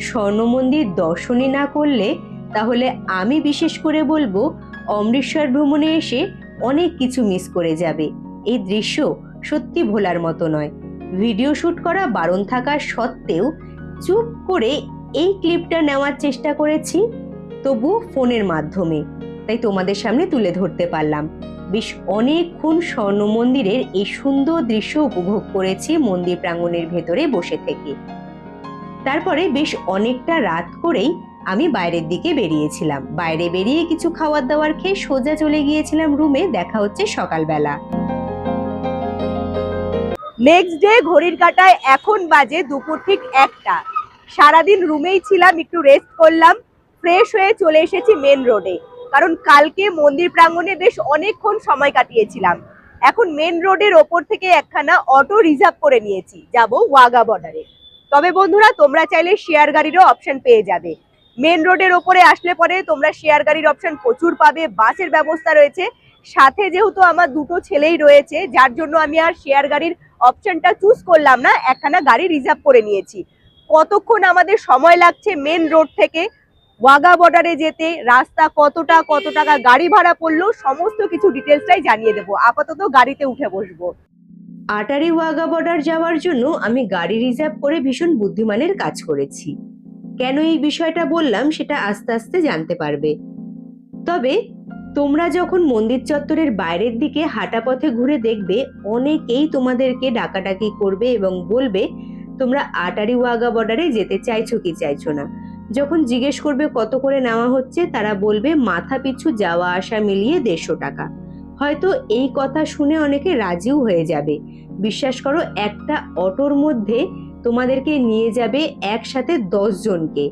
স্বর্ণ মন্দির দর্শনই না করলে, তাহলে আমি বিশেষ করে বলবো অমৃতসর ভ্রমণে এসে অনেক কিছু মিস করে যাবে। এই দৃশ্য সত্যি ভোলার মতো নয়। ভিডিও শুট করা বারণ থাকা সত্ত্বেও চুপ করে এই ক্লিপটা নেওয়ার চেষ্টা করেছি, তবু ফোনের মাধ্যমে, তাই তোমাদের সামনে তুলে ধরতে পারলাম। বেশ অনেকক্ষণ স্বর্ণ মন্দিরের এই সুন্দর দৃশ্য উপভোগ করেছি মন্দির প্রাঙ্গণের ভেতরে বসে থেকে। তারপরে বেশ অনেকটা রাত করেই আমি বাইরের দিকে বেরিয়েছিলাম। বাইরে বেরিয়ে কিছু খাবার দাবার খেয়ে সোজা চলে গিয়েছিলাম রুমে। দেখা হচ্ছে সকালবেলা। নেক্সট ডে ঘড়ির কাঁটায় এখন বাজে দুপুর ঠিক 1টা। সারাদিন রুমেই ছিলাম, একটু রেস্ট করলাম, ফ্রেশ হয়ে চলে এসেছি মেন রোডে। কারণ কালকে মন্দির প্রাঙ্গণে বেশ অনেকক্ষণ সময় কাটিয়েছিলাম। এখন মেন রোডের ওপর থেকে একখানা অটো রিজার্ভ করে নিয়েছি, যাব ওয়াগা বর্ডারে। তবে বন্ধুরা তোমরা চাইলে শেয়ার গাড়িরও অপশন পেয়ে যাবে। মেন রোডের ওপরে আসলে পরে তোমরা শেয়ার গাড়ির অপশন প্রচুর পাবে, বাসের ব্যবস্থা রয়েছে। সাথে যেহেতু আমার দুটো ছেলেই রয়েছে, যার জন্য আমি আর শেয়ার গাড়ির অপশনটা চুজ করলাম না, একখানা গাড়ি রিজার্ভ করে নিয়েছি। কতক্ষণ আমাদের সময় লাগছে মেন রোড থেকে ওয়াগা বর্ডারে যেতে, রাস্তা কত টাকা গাড়ি ভাড়া পড়লো, সমস্ত কিছু ডিটেলসটাই জানিয়ে দেবো। আপাতত গাড়িতে উঠে বসবো। আটারি ওয়াগা বর্ডার যাওয়ার জন্য আমি গাড়ি রিজার্ভ করে ভীষণ বুদ্ধিমানের কাজ করেছি। কেন এই বিষয়টা বললাম সেটা আস্তে আস্তে জানতে পারবে। তবে তোমরা যখন মন্দির চত্বরের বাইরের দিকে হাঁটা পথে ঘুরে দেখবে, অনেকেই তোমাদেরকে ডাকাডাকি করবে এবং বলবে তোমরা আটারি ওয়াগা বর্ডারে যেতে চাইছো কি চাইছো না। যখন জিজ্ঞেস করবে কত করে নেওয়া হচ্ছে, তারা বলবে মাথা পিছু যাওয়া আসা মিলিয়ে 150 টাকা। হয়তো এই কথা শুনে অনেকে রাজিও হয়ে যাবে। বিশ্বাস করো, একটা অটোর মধ্যে তোমাদেরকে নিয়ে যাবে একসাথে 10 জনকে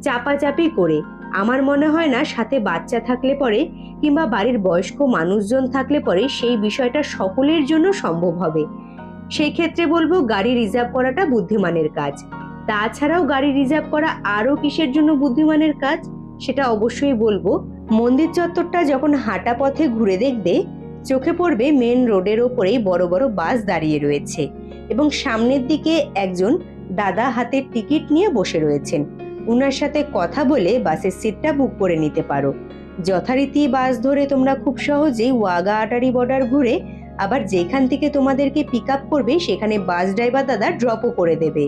চাপাচাপি করে। আমার মনে হয় না সাথে বাচ্চা থাকলে পরে কিংবা বাড়ির বয়স্ক মানুষজন থাকলে পরে সেই বিষয়টা সকলের জন্য সম্ভব হবে। সেই ক্ষেত্রে বলবো গাড়ি রিজার্ভ করাটা বুদ্ধিমানের কাজ। তাছাড়াও গাড়ি রিজার্ভ করা আরো কিসের জন্য বুদ্ধিমানের কাজ সেটা অবশ্যই বলবো। মন্দির চত্বরটা যখন হাঁটা পথে ঘুরে দেখবে, চোখে পড়বে মেন রোডের ওপরেই বড় বড় বাস দাঁড়িয়ে রয়েছে এবং সামনের দিকে একজন দাদা হাতের টিকিট নিয়ে বসে রয়েছেন। উনার সাথে কথা বলে বাসের সিটটা বুক করে নিতে পারো। যথারীতি বাস ধরে তোমরা খুব সহজেই ওয়াগা আটারি বর্ডার ঘুরে আবার যেখান থেকে তোমাদেরকে পিক আপ করবে সেখানে বাস ড্রাইভার দাদা ড্রপও করে দেবে।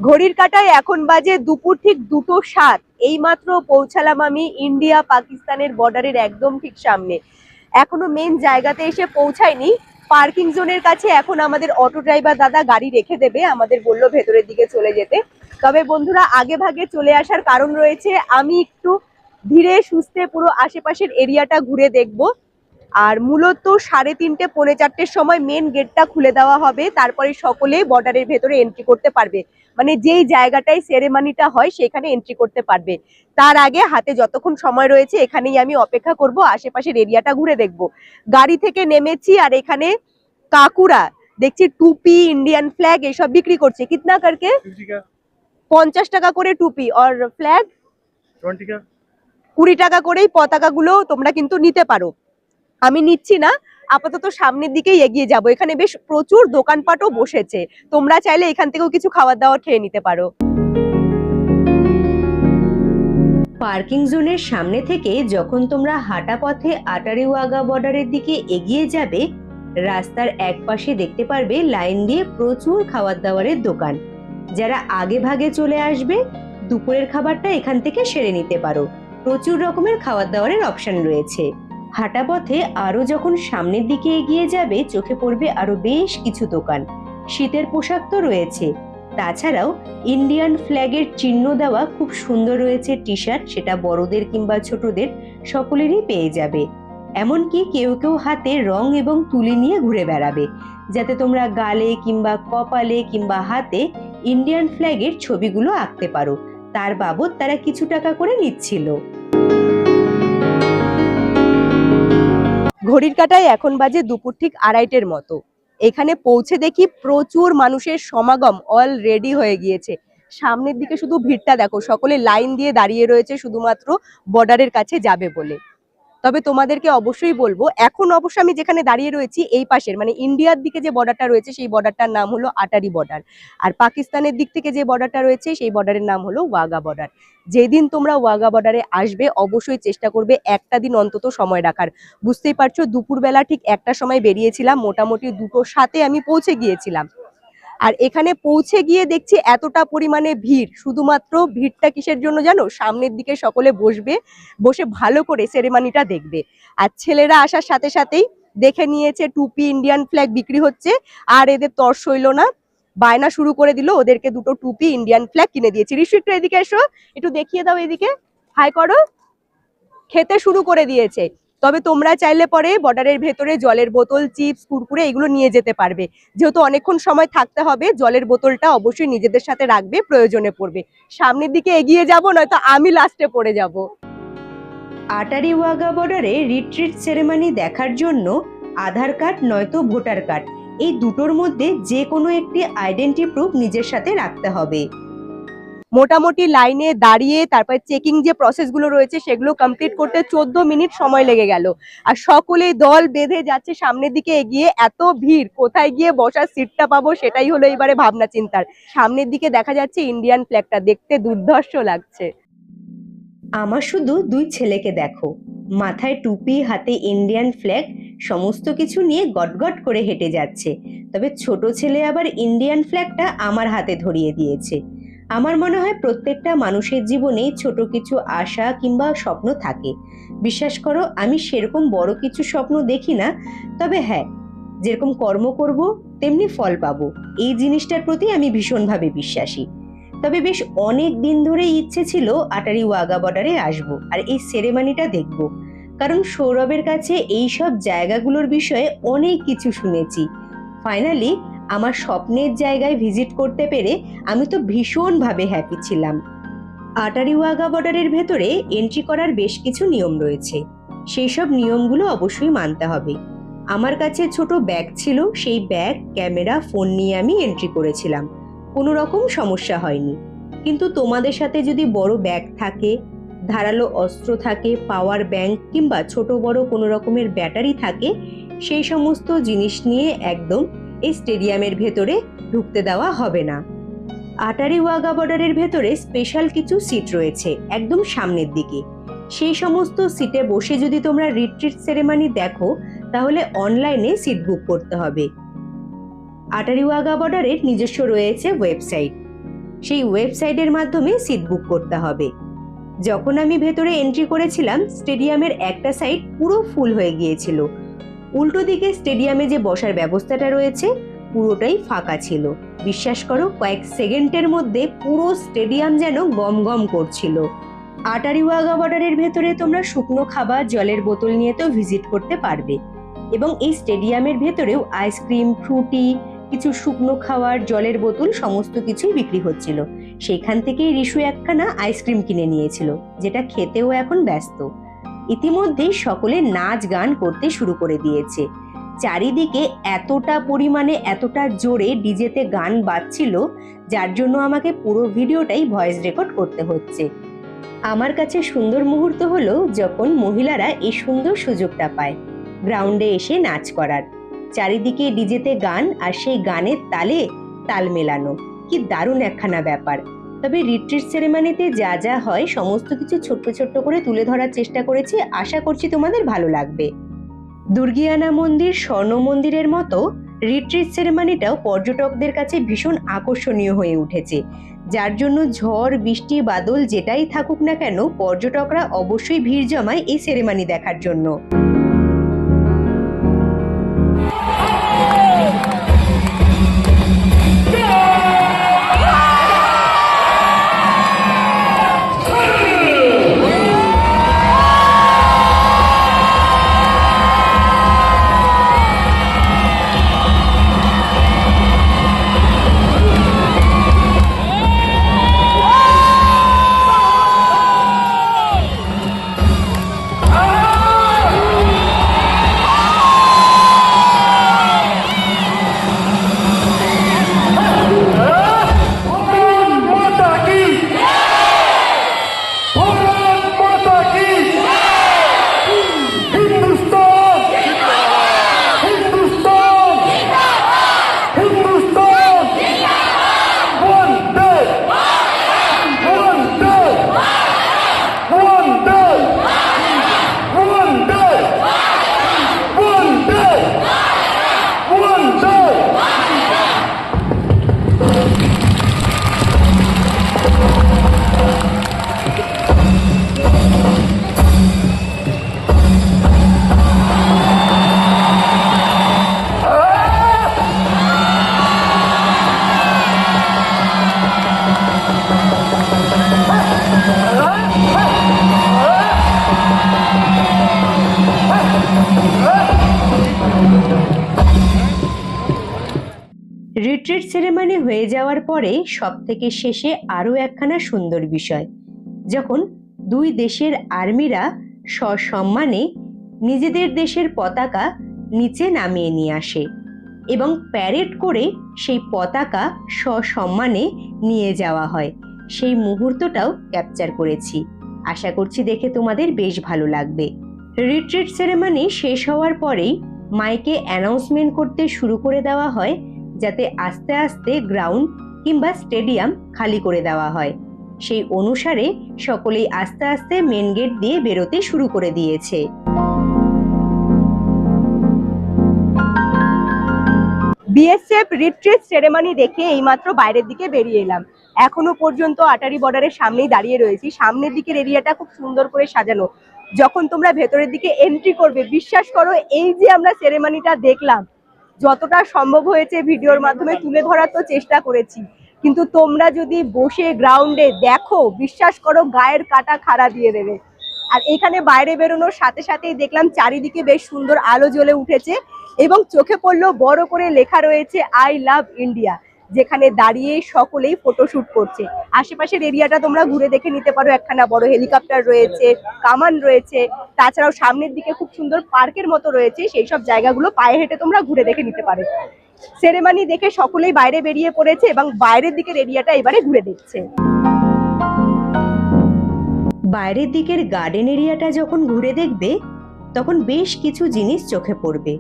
ঘড়ির কাঁটায় এখন বাজে দুপুর ঠিক 2:07। এইমাত্র পৌঁছালাম আমি ইন্ডিয়া পাকিস্তানের বর্ডারের একদম ঠিক সামনে। এখনো মেন জায়গাতে এসে পৌঁছায়নি। পার্কিং জোনের কাছে এখন আমাদের অটো ড্রাইভার দাদা গাড়ি রেখে দেবে, আমাদের বললো ভেতরের দিকে চলে যেতে। তবে বন্ধুরা আগে ভাগে চলে আসার কারণ রয়েছে, আমি একটু ধীরে সুস্থে পুরো আশেপাশের এরিয়াটা ঘুরে দেখব। আর মূলত 3:30 পৌনে 4টের সময় মেন গেটটা খুলে দেওয়া হবে, তারপরে সকলে বর্ডারের ভেতরে এন্ট্রি করতে পারবে। মানে যেই জায়গাটায় সেরেমনিটা হয় সেখানে এন্ট্রি করতে পারবে। তার আগে হাতে যতক্ষণ সময় রয়েছে এখানেই আমি অপেক্ষা করব, আশেপাশের এরিয়াটা ঘুরে দেখব। গাড়ি থেকে নেমেছি আর এখানে কাকুরা দেখছি টুপি, ইন্ডিয়ান ফ্ল্যাগ এসব বিক্রি করছে। কিতনা করকে? 50 টাকা করে টুপি, আর ফ্ল্যাগ 20 টাকা করেই পতাকাগুলো তোমরা কিন্তু নিতে পারো। আমি নিচ্ছি না, আপাতত সামনের দিকেই এগিয়ে যাব। এখানে বেশ প্রচুর দোকানপাটও বসেছে, তোমরা চাইলে এখান থেকেও কিছু খাবার দাবার খেয়ে নিতে পারো। পার্কিং জোনের সামনে থেকে যখন তোমরা হাঁটা পথে আটারি ওয়াগা বর্ডারের দিকে এগিয়ে যাবে, রাস্তার এক পাশে দেখতে পারবে লাইন দিয়ে প্রচুর খাবার দাবারের দোকান। যারা আগে ভাগে চলে আসবে দুপুরের খাবারটা এখান থেকে সেরে নিতে পারো। প্রচুর রকমের খাবার দাবারের অপশন রয়েছে। হাঁটা পথে আরো যখন সামনের দিকে এগিয়ে যাবে, চোখে পড়বে আরো বেশ কিছু দোকান। শীতের পোশাক তো রয়েছে, তাছাড়াও ইন্ডিয়ান ফ্ল্যাগের চিহ্ন দেওয়া খুব সুন্দর রয়েছে টি শার্ট, সেটা বড়দের কিংবা ছোটদের সকলেরই পেয়ে যাবে। এমনকি কেউ কেউ হাতে রং এবং তুলি নিয়ে ঘুরে বেড়াবে, যাতে তোমরা গালে কিংবা কপালে কিংবা হাতে ইন্ডিয়ান ফ্ল্যাগের ছবিগুলো আঁকতে পারো। তার বাবদ তারা কিছু টাকা করে নিচ্ছিল। ঘড়ির কাঁটায় এখন বাজে দুপুর ঠিক 2:30-এর মতো। এখানে পৌঁছে দেখি প্রচুর মানুষের সমাগম অলরেডি হয়ে গিয়েছে। সামনের দিকে শুধু ভিড়টা দেখো, সকলে লাইন দিয়ে দাঁড়িয়ে রয়েছে শুধুমাত্র বর্ডারের কাছে যাবে বলে। তবে তোমাদেরকে অবশ্যই বলবো, এখন অবশ্য আমি যেখানে দাঁড়িয়ে রয়েছি এই পাশের মানে ইন্ডিয়ার দিকে যে বর্ডারটা রয়েছে সেই বর্ডারটার নাম হলো আটারি বর্ডার, আর পাকিস্তানের দিক থেকে যে বর্ডারটা রয়েছে সেই বর্ডারের নাম হলো ওয়াগা বর্ডার। যেদিন তোমরা ওয়াগা বর্ডারে আসবে অবশ্যই চেষ্টা করবে একটা দিন অন্তত সময় রাখার। বুঝতেই পারছো দুপুরবেলা ঠিক একটা সময় বেরিয়েছিলাম, মোটামুটি 2:07-এ আমি পৌঁছে গিয়েছিলাম। আর এখানে পৌঁছে গিয়ে দেখছি এতটা পরিমাণে ভিড়। শুধুমাত্র ভিড়টা কিসের জন্য জানো? সামনের দিকে সকলে বসবে, বসে ভালো করে সেরেমনিটা দেখবে। আর ছেলেরা আসার সাথে সাথেই দেখে নিয়েছে টুপি, ইন্ডিয়ান ফ্ল্যাগ বিক্রি হচ্ছে, আর এদের তর্স হইল না, বায়না শুরু করে দিল, ওদেরকে দুটো টুপি, ইন্ডিয়ান ফ্ল্যাগ কিনে দিয়েছি। ঋষি একটু এদিকে এসো, একটু দেখিয়ে দাও, এদিকে হাই করো। খেতে শুরু করে দিয়েছে। তবে তোমরা চাইলে পরে বর্ডারের ভেতরে জলের বোতল, চিপস, কুরকুরে এগুলো নিয়ে যেতে পারবে। যেহেতু অনেকক্ষণ সময় থাকতে হবে, জলের বোতলটা অবশ্যই নিজেদের সাথে রাখবে, প্রয়োজনে পড়বে। সামনের দিকে এগিয়ে যাব, নয়তো আমি লাস্টে পড়ে যাব। আটারি ওয়াঘা বর্ডারে রিট্রিট সেরেমনি দেখার জন্য আধার কার্ড নয়তো ভোটার কার্ড, এই দুটোর মধ্যে যে কোনো একটি আইডেন্টি প্রুফ নিজের সাথে রাখতে হবে। মোটামুটি লাইনে দাঁড়িয়ে তারপর চেকিং যে প্রসেসগুলো রয়েছে সেগুলো কমপ্লিট করতে 14 মিনিট সময় লেগে গেল। আর সকলেই দল বেঁধে যাচ্ছে সামনের দিকে এগিয়ে। এত ভিড়, কোথায় গিয়ে বসার সিটটা পাবো সেটাই হলো এবারে ভাবনা চিন্তার। সামনের দিকে দেখা যাচ্ছে ইন্ডিয়ান ফ্ল্যাগটা, দেখতে দুর্ধর্ষ লাগছে। আমার শুধু দুই ছেলেকে দেখো, মাথায় টুপি, হাতে ইন্ডিয়ান ফ্ল্যাগ, সমস্ত কিছু নিয়ে গটগট করে হেঁটে যাচ্ছে। তবে ছোট ছেলে আবার ইন্ডিয়ান ফ্ল্যাগটা আমার হাতে ধরিয়ে দিয়েছে। আমার মনে হয় প্রত্যেকটা মানুষের জীবনেই ছোট কিছু আশা কিংবা স্বপ্ন থাকে। বিশ্বাস করো, আমি সেরকম বড় কিছু স্বপ্ন দেখি না, তবে হ্যাঁ, যেরকম কর্ম করব তেমনি ফল পাবো, এই জিনিসটার প্রতি আমি ভীষণভাবে বিশ্বাসী। তবে বেশ অনেক দিন ধরে ইচ্ছে ছিল আটারি ওয়াঘা বর্ডারে আসবো আর এই সেরেমনিটা দেখবো, কারণ সৌরভের কাছে এই সব জায়গাগুলোর বিষয়ে অনেক কিছু শুনেছি। ফাইনালি আমার স্বপ্নের জায়গায় ভিজিট করতে পেরে আমি তো ভীষণভাবে হ্যাপি ছিলাম। আটারি ওয়াঘা বর্ডারের ভেতরে এন্ট্রি করার বেশ কিছু নিয়ম রয়েছে, সেই সব নিয়মগুলো অবশ্যই মানতে হবে। আমার কাছে ছোট ব্যাগ ছিল, সেই ব্যাগ, ক্যামেরা, ফোন নিয়ে আমি এন্ট্রি করেছিলাম, কোনো রকম সমস্যা হয়নি। কিন্তু তোমাদের সাথে যদি বড় ব্যাগ থাকে, ধারালো অস্ত্র থাকে, পাওয়ার ব্যাংক কিংবা ছোট বড় কোনো রকমের ব্যাটারি থাকে, সেই সমস্ত জিনিস নিয়ে একদম এই স্টেডিয়ামের ভেতরে ঢুকতে দেওয়া হবে না। আটারি ওয়াঘা বর্ডারের ভেতরে স্পেশাল কিছু সিট রয়েছে একদম সামনের দিকে, সেই সমস্ত সিটে বসে যদি তোমরা রিট্রিট সেরেমনি দেখো তাহলে অনলাইনে সিট বুক করতে হবে। আটারি ওয়াঘা বর্ডারের নিজস্ব রয়েছে ওয়েবসাইট, সেই ওয়েবসাইটের মাধ্যমে সিট বুক করতে হবে। যখন আমি ভেতরে এন্ট্রি করেছিলাম স্টেডিয়ামের একটা সাইড পুরো ফুল হয়ে গিয়েছিল, উল্টো দিকে স্টেডিয়ামে যে বসার ব্যবস্থাটা রয়েছে পুরোটাই ফাঁকা ছিল। বিশ্বাস করো, কয়েক সেকেন্ডের মধ্যে পুরো স্টেডিয়াম যেন গম গম করছিল। আটারি ওয়াঘা বর্ডারের ভেতরে তোমরা শুকনো খাবার, জলের বোতল নিয়ে তো ভিজিট করতে পারবে, এবং এই স্টেডিয়ামের ভেতরেও আইসক্রিম, ফ্রুটি, কিছু শুকনো খাবার, জলের বোতল সমস্ত কিছুই বিক্রি হচ্ছিল। সেখান থেকেই রিশু একখানা আইসক্রিম কিনে নিয়েছিল, যেটা খেতেও এখন ব্যস্ত। ইতিমধ্যেই সকলে নাচ গান করতে শুরু করে দিয়েছে। চারিদিকে এতটা পরিমাণে, এতটা জোরে ডিজেতে গান বাজছিল, যার জন্য আমাকে পুরো ভিডিওটাই ভয়েস রেকর্ড করতে হচ্ছে। আমার কাছে সুন্দর মুহূর্ত হলো যখন মহিলারা এই সুন্দর সুযোগটা পায় গ্রাউন্ডে এসে নাচ করার। চারিদিকে ডিজেতে গান আর সেই গানের তালে তাল মেলানো, কি দারুণ একখানা ব্যাপার। তবে রিট্রিট সেরেমনিতে যা যা হয় সমস্ত কিছু ছোট্ট ছোট্ট করে তুলে ধরার চেষ্টা করেছি, আশা করছি তোমাদের ভালো লাগবে। দুর্গিয়ানা মন্দির, স্বর্ণ মন্দিরের মতো রিট্রিট সেরেমনিটাও পর্যটকদের কাছে ভীষণ আকর্ষণীয় হয়ে উঠেছে, যার জন্য ঝড়, বৃষ্টি, বাদল যেটাই থাকুক না কেন পর্যটকরা অবশ্যই ভিড় জমায় এই সেরেমনি দেখার জন্য। রিট্রিট সেরেমনি হয়ে যাওয়ার পরে সব থেকে শেষে আরও একখানা সুন্দর বিষয়, যখন দুই দেশের আর্মিরা সসম্মানে নিজেদের দেশের পতাকা নিচে নামিয়ে নিয়ে আসে এবং প্যারেড করে সেই পতাকা সসম্মানে নিয়ে যাওয়া হয়। সেই মুহূর্তটাও ক্যাপচার করেছি। আশা করছি দেখে তোমাদের বেশ ভালো লাগবে। রিট্রিট সেরেমনি শেষ হওয়ার পরেই মাইকে অ্যানাউন্সমেন্ট করতে শুরু করে দেওয়া হয়, যাতে আস্তে আস্তে গ্রাউন্ড কিংবা স্টেডিয়াম খালি করে দেওয়া হয়। সেই অনুসারে সকলেই আস্তে আস্তে মেন গেট দিয়ে বেরোতে শুরু করে দিয়েছে। বিএসএফ রিট্রিট সেরেমনি দেখে এইমাত্র বাইরের দিকে বেরিয়ে এলাম। এখনো পর্যন্ত আটারি বর্ডারের সামনেই দাঁড়িয়ে রয়েছি। সামনের দিকের এরিয়াটা খুব সুন্দর করে সাজানো। যখন তোমরা ভেতরের দিকে এন্ট্রি করবে, বিশ্বাস করো এই যে আমরা সেরেমনিটা দেখলাম, যতটা সম্ভব হয়েছে ভিডিওর মাধ্যমে তুলে ধরার তো চেষ্টা করেছি, কিন্তু তোমরা যদি বসে গ্রাউন্ডে দেখো, বিশ্বাস করো গায়ের কাটা খাড়া দিয়ে দেবে। আর এখানে বাইরে বেরোনোর সাথে সাথেই দেখলাম চারিদিকে বেশ সুন্দর আলো জ্বলে উঠেছে এবং চোখে পড়লো বড় করে লেখা রয়েছে আই লাভ ইন্ডিয়া, যেখানে দাঁড়িয়ে সকলেই ফটোশুট করছে। আশেপাশের এরিয়াটা তোমরা ঘুরে দেখে নিতে পারো। একখানা বড় হেলিকপ্টার রয়েছে, কামান রয়েছে, তাছাড়াও সামনের দিকে খুব সুন্দর পার্কের মতো রয়েছে। সেই সব জায়গাগুলো পায়ে হেঁটে তোমরা ঘুরে দেখে নিতে পারো। সেরেমনি দেখে সকলেই বাইরে বেরিয়ে পড়েছে এবং বাইরের দিকের এরিয়াটা এবারে ঘুরে দেখছে। বাইরের দিকের গার্ডেন এরিয়াটা যখন ঘুরে দেখবে, তখন বেশ কিছু জিনিস চোখে পড়বে।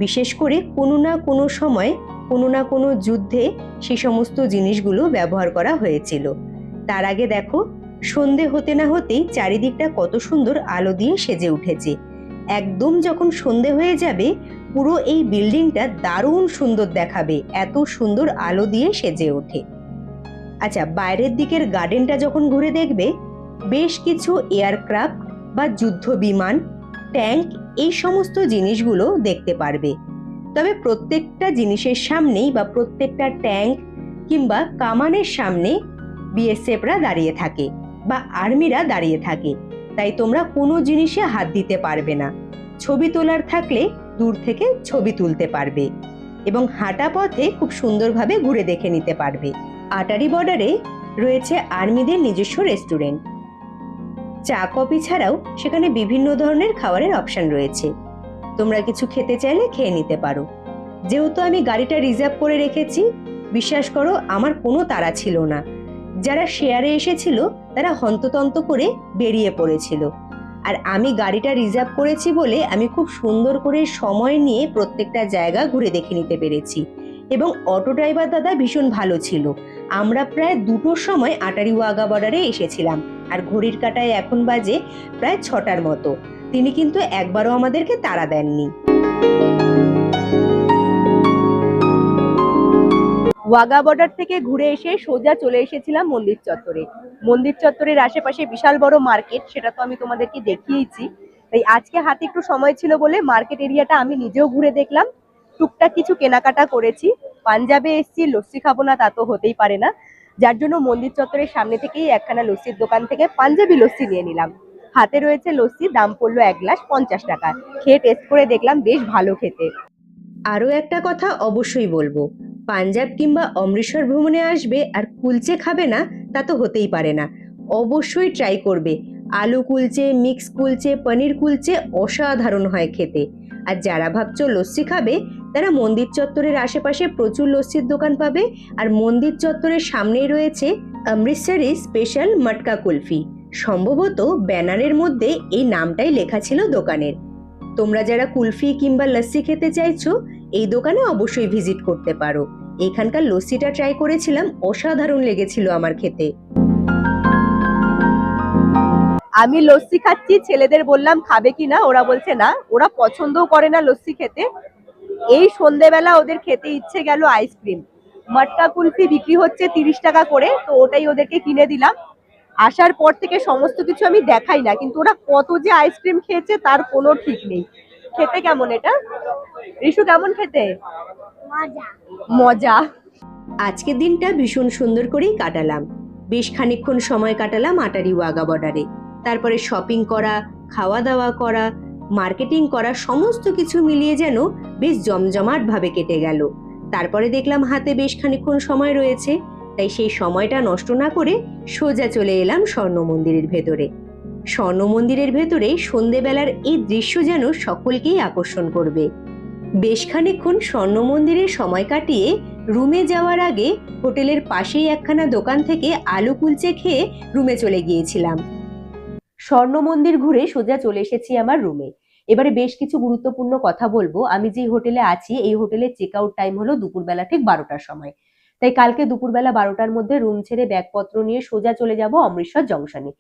বিশেষ করে কোনো না কোনো সময় কোনো না কোনো যুদ্ধে সেই সমস্ত জিনিসগুলো ব্যবহার করা হয়েছিল। তার আগে দেখো, সন্ধে হতে না হতেই চারিদিকটা কত সুন্দর আলো দিয়ে সেজে উঠেছে। একদম যখন সন্ধে হয়ে যাবে, পুরো এই বিল্ডিংটা দারুণ সুন্দর দেখাবে, এত সুন্দর আলো দিয়ে সেজে ওঠে। আচ্ছা, বাইরের দিকের গার্ডেনটা যখন ঘুরে দেখবে, বেশ কিছু এয়ারক্রাফট বা যুদ্ধ বিমান, ট্যাঙ্ক, এই সমস্ত জিনিসগুলো দেখতে পারবে। তবে প্রত্যেকটা জিনিসের সামনেই বা প্রত্যেকটা ট্যাঙ্ক কিংবা কামানের সামনে বিএসএফরা দাঁড়িয়ে থাকে বা আর্মিরা দাঁড়িয়ে থাকে, তাই তোমরা কোনো জিনিসে হাত দিতে পারবে না। ছবি তোলার থাকলে দূর থেকে ছবি তুলতে পারবে এবং হাঁটা পথে খুব সুন্দরভাবে ঘুরে দেখে নিতে পারবে। আটারি বর্ডারে রয়েছে আর্মিদের নিজস্ব রেস্টুরেন্ট। চা কফি ছাড়াও সেখানে বিভিন্ন ধরনের খাবারের অপশন রয়েছে। তোমরা কিছু খেতে চাইলে খেয়ে নিতে পারো। যেহেতু আমি গাড়িটা রিজার্ভ করে রেখেছি, বিশ্বাস করো আমার কোনো তাড়া ছিল না। যারা শেয়ারে এসেছিল তারা হন্ততন্ত করে বেরিয়ে পড়েছিল, আর আমি গাড়িটা রিজার্ভ করেছি বলে আমি খুব সুন্দর করে সময় নিয়ে প্রত্যেকটা জায়গা ঘুরে দেখে নিতে পেরেছি। এবং অটো ড্রাইভার দাদা ভীষণ ভালো ছিল। আমরা প্রায় 2টোর সময় আটারি ওয়াঘা বর্ডারে এসেছিলাম, আর ঘড়ির কাঁটায় এখন বাজে প্রায় 6টার মতো। তিনি কিন্তু একবারও আমাদেরকে তাড়া দেননি। ওয়াঘা বর্ডার থেকে ঘুরে এসে সোজা চলে এসেছিলাম মন্দির চত্বরে। মন্দির চত্বরের আশেপাশে বিশাল বড় মার্কেট, সেটা তো আমি তোমাদেরকে দেখিয়েছি। তাই আজকে হাতে একটু সময় ছিল বলে মার্কেট এরিয়াটা আমি নিজেও ঘুরে দেখলাম। টুকটাক কিছু কেনাকাটা করেছি। পাঞ্জাবে এসছি, লস্যি খাবো না তা তো হতেই পারে না, যার জন্য মন্দির চত্বরের সামনে থেকেই একখানা লস্যির দোকান থেকে পাঞ্জাবি লস্যি নিয়ে নিলাম। হাতে রয়েছে লস্যি, দাম পড়লো 1 গ্লাস 50 টাকা। খেয়ে টেস্ট করে দেখলাম বেশ ভালো খেতে। আরও একটা কথা অবশ্যই বলবো, পাঞ্জাব কিংবা অমৃতসর ভ্রমণে আসবে আর কুলচে খাবে না তা তো হতেই পারে না। অবশ্যই ট্রাই করবে। আলু কুলচে, মিক্স কুলচে, পনির কুলচে অসাধারণ হয় খেতে। আর যারা ভাবছো লস্যি খাবে, তারা মন্দির চত্বরের আশেপাশে প্রচুর লস্যির দোকান পাবে। আর মন্দির চত্বরের সামনেই রয়েছে অমৃতসরি স্পেশাল মটকা কুলফি। সম্ভবত ব্যানারের মধ্যে এই নামটাই লেখা ছিল দোকানের। তোমরা যারা কুলফি কিংবা লস্যি খেতে চাইছো, এই দোকানে অবশ্যই ভিজিট করতে পারো। এখানকার লস্যিটা ট্রাই করেছিলাম, অসাধারণ লেগেছিল আমার খেতে। আমি লস্যি খাচ্ছি, ছেলেদের বললাম খাবে কিনা, ওরা বলছে না, ওরা পছন্দও করে না লস্যি খেতে। এই সন্ধেবেলা ওদের খেতে ইচ্ছে গেল আইসক্রিম। মটকা কুলফি বিক্রি হচ্ছে 30 টাকা করে, তো ওটাই ওদেরকে কিনে দিলাম। আসার পর থেকে সমস্ত কিছু আমি দেখাই না, কিন্তু ওরা কত যে আইসক্রিম খেয়েছে তার কোনো ঠিক নেই। খেতে কেমন এটা রিশু, কেমন খেতে? মজা। আজকের দিনটা ভীষণ সুন্দর করেই কাটালাম। বেশ খানিকক্ষণ সময় কাটালাম আটারি ওয়াঘা বর্ডারে। তারপরে শপিং করা, খাওয়া দাওয়া করা, মার্কেটিং করা, সমস্ত কিছু মিলিয়ে যেন বেশ জমজমাট ভাবে কেটে গেল। তারপরে দেখলাম হাতে বেশ খানিকক্ষণ সময় রয়েছে, তাই সেই সময়টা নষ্ট না করে সোজা চলে এলাম স্বর্ণ মন্দিরের ভেতরে। স্বর্ণ মন্দিরের ভেতরে সন্ধেবেলার এই দৃশ্য যেন সকলকেই আকর্ষণ করবে। বেশ খানিকক্ষণ স্বর্ণ মন্দিরে সময় কাটিয়ে রুমে যাওয়ার আগে হোটেলের পাশেই একখানা দোকান থেকে আলু কুলচে খেয়ে রুমে চলে গিয়েছিলাম। স্বর্ণ মন্দির ঘুরে সোজা চলে এসেছি আমার রুমে। এবারে বেশ কিছু গুরুত্বপূর্ণ কথা বলবো। আমি যে হোটেলে আছি এই হোটেলের চেক আউট টাইম হলো দুপুরবেলা ঠিক 12টার সময়। তাই কালকে দুপুরবেলা 12টার মধ্যে রুম ছেড়ে ব্যাগপত্র নিয়ে সোজা চলে যাব অমৃতসর জংশনে।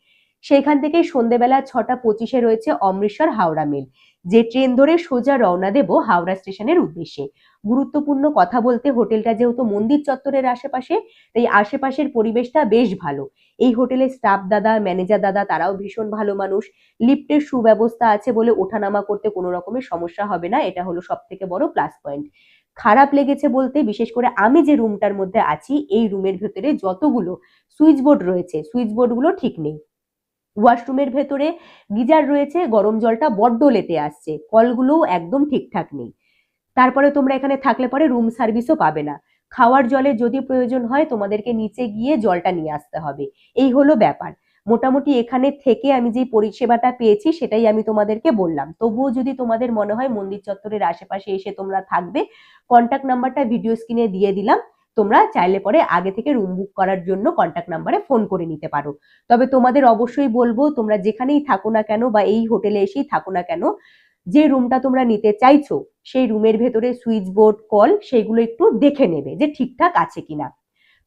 সেখান থেকে সন্ধ্যেবেলা 6:25-এ রয়েছে অমৃতসর হাওড়া মেল, যে ট্রেন ধরে সোজা রওনা দেব হাওড়া স্টেশনের উদ্দেশ্যে। গুরুত্বপূর্ণ কথা বলতে, হোটেলটা যেহেতু মন্দির চত্বরের আশেপাশে, তাই আশেপাশের পরিবেশটা বেশ ভালো। এই হোটেলের স্টাফ দাদা, ম্যানেজার দাদা তারাও ভীষণ ভালো মানুষ। লিফটের সুব্যবস্থা আছে বলে ওঠানামা করতে কোনো রকমের সমস্যা হবে না, এটা হলো সব থেকে বড় প্লাস পয়েন্ট। খারাপ লেগেছে বলতে, বিশেষ করে আমি যে রুমটার মধ্যে আছি এই রুমের ভেতরে যতগুলো সুইচ বোর্ড রয়েছে সুইচ বোর্ড গুলো ঠিক নেই। ওয়াশরুমের ভেতরে গিজার রয়েছে, গরম জলটা বড্ড লেটে আসছে, কলগুলোও একদম ঠিকঠাক নেই। তারপরে তোমরা এখানে থাকলে পরে রুম সার্ভিসও পাবে না। খাওয়ার জলে যদি প্রয়োজন হয় তোমাদেরকে নিচে গিয়ে জলটা নিয়ে আসতে হবে। এই হলো ব্যাপার। মোটামুটি এখানে থেকে আমি যে পরিষেবাটা পেয়েছি সেটাই আমি তোমাদেরকে বললাম। তবুও যদি তোমাদের মনে হয় মন্দির চত্বরের আশেপাশে এসে তোমরা থাকবে, কন্ট্যাক্ট নাম্বারটা ভিডিও স্ক্রিনে দিয়ে দিলাম। তোমরা চাইলে পরে আগে থেকে রুম বুক করার জন্য কন্ট্যাক্ট নাম্বারে ফোন করে নিতে পারো। তবে তোমাদের অবশ্যই বলবো, তোমরা যেখানেই থাকো না কেন বা এই হোটেলে এসেই থাকো না কেন, যে রুমটা তোমরা নিতে চাইছো সেই রুমের ভেতরে সুইচ বোর্ড, কল সেগুলো একটু দেখে নেবে যে ঠিকঠাক আছে কিনা।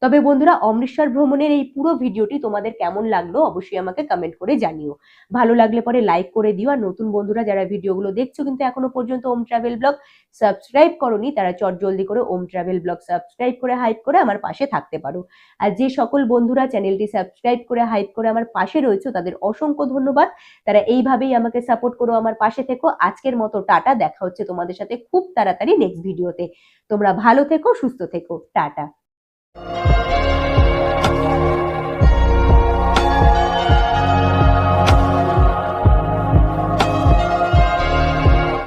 তবে বন্ধুরা, অমৃতসর ভ্রমণের এই পুরো ভিডিওটি তোমাদের কেমন লাগলো অবশ্যই আমাকে কমেন্ট করে জানিও। ভালো লাগলে পরে লাইক করে দিও। আর নতুন বন্ধুরা যারা ভিডিওগুলো দেখছো কিন্তু এখনো পর্যন্ত ওম ট্রাভেল ব্লগ সাবস্ক্রাইব করোনি, তারা চটজলদি করে ওম ট্রাভেল ব্লগ সাবস্ক্রাইব করে হাইপ করে আমার পাশে থাকতে পারো। আর যে সকল বন্ধুরা চ্যানেলটি সাবস্ক্রাইব করে হাইপ করে আমার পাশে রয়েছে তাদের অসংখ্য ধন্যবাদ। তারা এইভাবেই আমাকে সাপোর্ট করো, আমার পাশে থেকো। আজকের মতো টাটা, দেখা হচ্ছে তোমাদের সাথে খুব তাড়াতাড়ি নেক্সট ভিডিওতে। তোমরা ভালো থেকো, সুস্থ থেকো, টাটা।